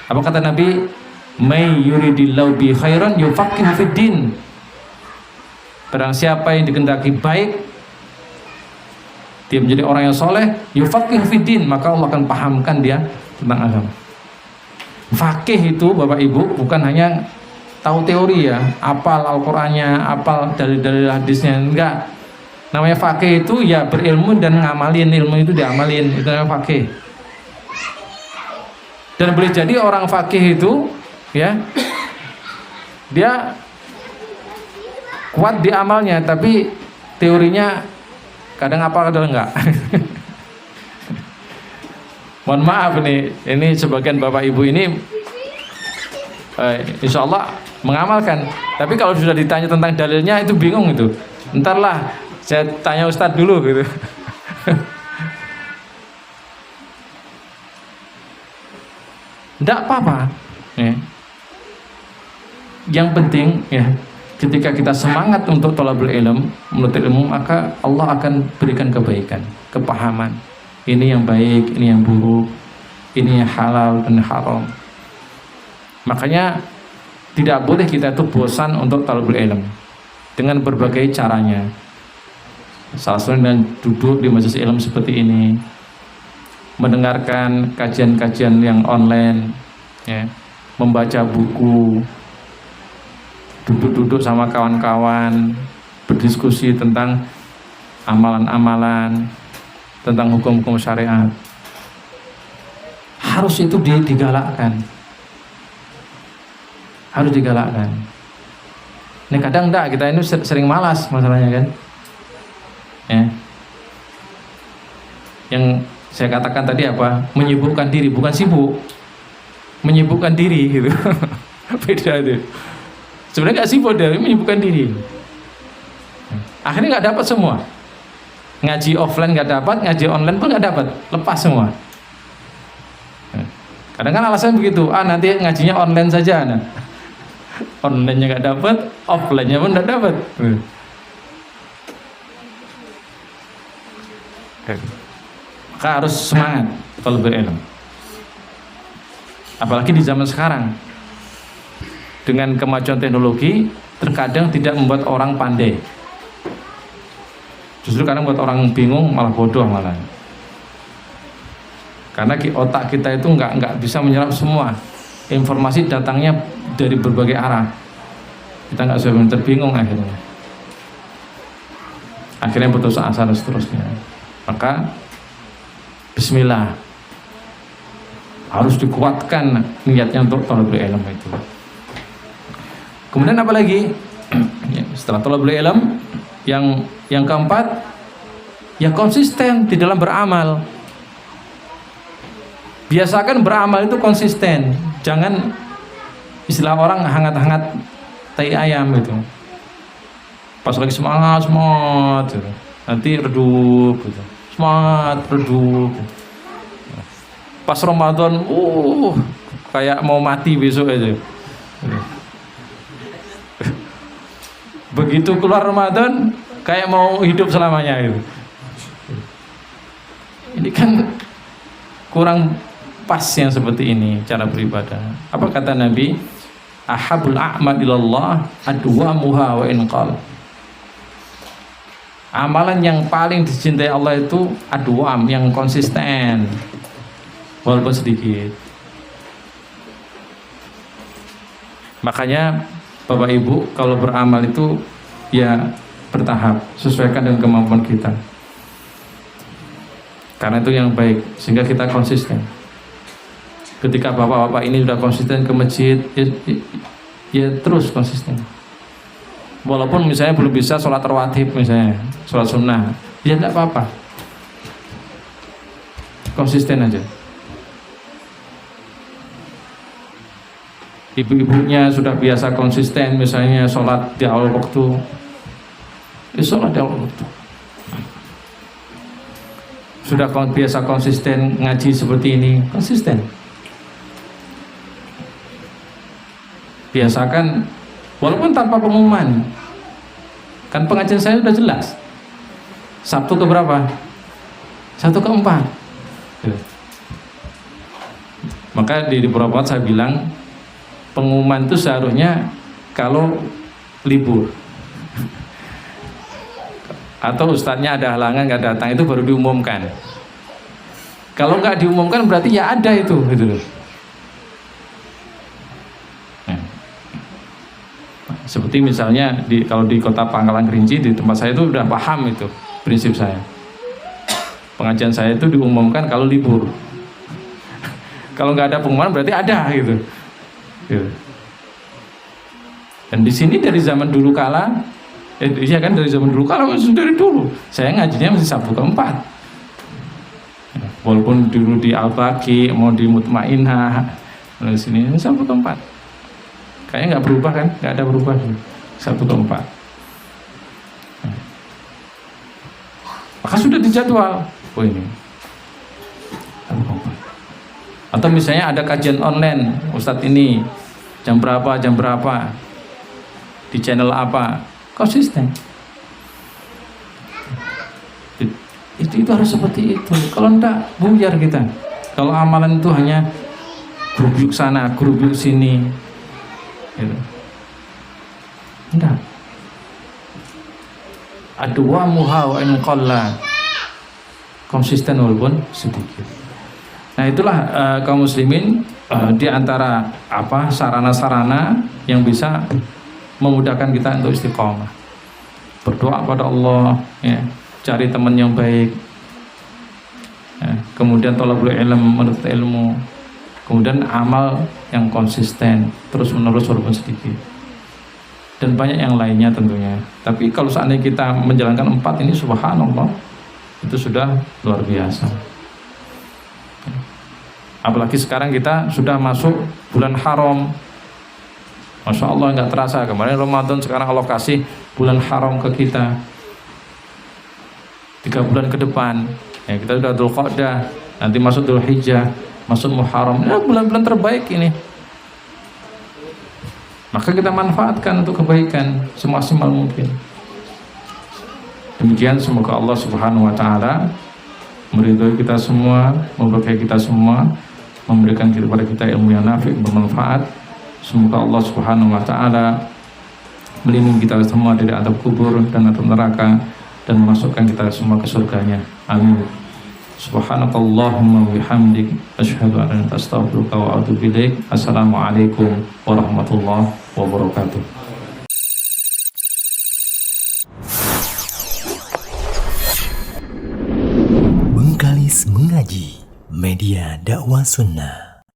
Apa kata Nabi? May yuridillahu bi khairan yufaqihu fid din. Barang siapa yang dikehendaki baik, dia menjadi orang yang soleh, yufaqihu fid din, maka Allah akan pahamkan dia tentang agama. Fakih itu Bapak Ibu bukan hanya tahu teori ya, apal Al-Qur'annya, apal dalil-dalil hadisnya, enggak. Namanya fakih itu ya berilmu dan ngamalin, ilmu itu diamalin, itu namanya fakih. Dan boleh jadi orang fakih itu ya, dia kuat di amalnya, tapi teorinya kadang apa kadang enggak. Mohon maaf nih, ini sebagian bapak ibu ini insya Allah mengamalkan, tapi kalau sudah ditanya tentang dalilnya itu bingung itu. Entarlah saya tanya Ustadz dulu gitu. Enggak apa-apa. yang penting ya, ketika kita semangat untuk thalabul ilm, menuntut ilmu, maka Allah akan berikan kebaikan, kepahaman. Ini yang baik, ini yang buruk, ini yang halal dan haram. Makanya tidak boleh kita itu bosan untuk thalabul ilm dengan berbagai caranya. Salah satunya dengan duduk di majelis ilmu seperti ini, mendengarkan kajian-kajian yang online, ya, membaca buku, duduk-duduk sama kawan-kawan, berdiskusi tentang amalan-amalan, tentang hukum-hukum syariat. Harus itu digalakkan. Harus digalakkan. Ini kadang enggak, kita ini sering malas masalahnya kan. Ya. Yang saya katakan tadi apa? Menyibukkan diri, bukan sibuk. Menyibukkan diri gitu. Beda itu. Sebenarnya nggak sibuk dari menyibukkan diri. Akhirnya nggak dapat semua. Ngaji offline nggak dapat, ngaji online pun nggak dapat, lepas semua. Kadang kan alasan begitu. Nanti ngajinya online saja. Nah. Online-nya nggak dapat, offline-nya pun nggak dapat. Maka harus semangat kalau berilmu. Apalagi di zaman sekarang, dengan kemajuan teknologi, terkadang tidak membuat orang pandai, justru kadang membuat orang bingung, malah bodoh malah. Karena otak kita itu nggak bisa menyerap semua informasi, datangnya dari berbagai arah. Kita nggak bisa, terbingung akhirnya putus asa dan seterusnya. Maka bismillah, harus dikuatkan niatnya untuk thalabul ilm itu. Kemudian apa lagi? Setelah thalabul ilm, yang keempat, ya konsisten di dalam beramal. Biasakan beramal itu konsisten. Jangan istilah orang hangat-hangat tai ayam itu. Pas lagi semangat gitu. Nanti redup gitu. Semangat redup. Pas Ramadan, kayak mau mati besok aja. Begitu keluar Ramadan, kayak mau hidup selamanya itu. Ini kan kurang pas yang seperti ini cara beribadah. Apa kata Nabi? Ahabul a'mal ilallah adwamuha wa inqal. Amalan yang paling dicintai Allah itu adwam, yang konsisten walaupun sedikit. Makanya Bapak Ibu kalau beramal itu ya bertahap, sesuaikan dengan kemampuan kita. Karena itu yang baik, sehingga kita konsisten. Ketika bapak-bapak ini sudah konsisten ke masjid, ya terus konsisten. Walaupun misalnya belum bisa sholat rawatib, misalnya sholat sunnah, ya tidak apa-apa, konsisten aja. Ibu-ibunya sudah biasa konsisten, misalnya sholat di awal waktu, ya sholat di awal waktu. Sudah biasa konsisten ngaji seperti ini, konsisten. Biasakan, walaupun tanpa pengumuman. Kan pengajian saya sudah jelas. Sabtu ke berapa? Sabtu ke 4. Maka di beberapa saya bilang, pengumuman itu seharusnya kalau libur atau ustadznya ada halangan nggak datang, itu baru diumumkan. Kalau nggak diumumkan berarti ya ada itu, gitu loh. Seperti misalnya kalau di kota Pangkalan Kerinci, di tempat saya itu udah paham itu prinsip saya. Pengajian saya itu diumumkan kalau libur. Kalau nggak ada pengumuman berarti ada gitu. Dan di sini dari zaman dulu kala, iya kan, dari zaman dulu kala, masih dari dulu. Saya ngajinya masih Sabtu ke 4. Walaupun dulu di Al-Baqi, mau di Mutmainah, di sini Sabtu ke 4. Kayaknya nggak berubah kan, nggak ada berubah, Sabtu ke 4. Maka sudah dijadwal. Ini atau misalnya ada kajian online, Ustadz ini jam berapa, di channel apa, konsisten. Itu harus seperti itu. Kalau enggak, buyar kita. Kalau amalan itu hanya grup yuk sana, grup yuk sini, gitu. Enggak. Adwa muha wa in qalla, konsisten walaupun sedikit. Nah itulah kaum muslimin, di antara sarana-sarana yang bisa memudahkan kita untuk istiqomah. Berdoa pada Allah, ya, cari teman yang baik, ya, kemudian thalabul ilm, menuntut ilmu, kemudian amal yang konsisten terus menerus walaupun sedikit, dan banyak yang lainnya tentunya. Tapi kalau seandainya kita menjalankan 4 ini, subhanallah, itu sudah luar biasa. Apalagi sekarang kita sudah masuk bulan haram, Masya Allah, nggak terasa. Kemarin Ramadan, sekarang Allah kasih bulan haram ke kita 3 bulan ke depan, ya, kita sudah Dzulqa'dah, nanti masuk Dzulhijjah, masuk Muharram, ya, bulan-bulan terbaik ini. Maka kita manfaatkan untuk kebaikan semaksimal mungkin. Demikian, semoga Allah Subhanahu wa Ta'ala meridhoi kita semua, memberkahi kita semua, memberikan kepada kita ilmu yang nafi', bermanfaat. Semoga Allah Subhanahu wa Ta'ala melindungi kita semua dari azab kubur dan azab neraka, dan memasukkan kita semua ke surganya. Amin. Subhanakallahumma bihamdik, asyhadu an la ilaha illa anta, astaghfiruka wa atubu ilaik. Assalamualaikum warahmatullahi wabarakatuh. Bengkalis Mengaji, media dakwah sunnah.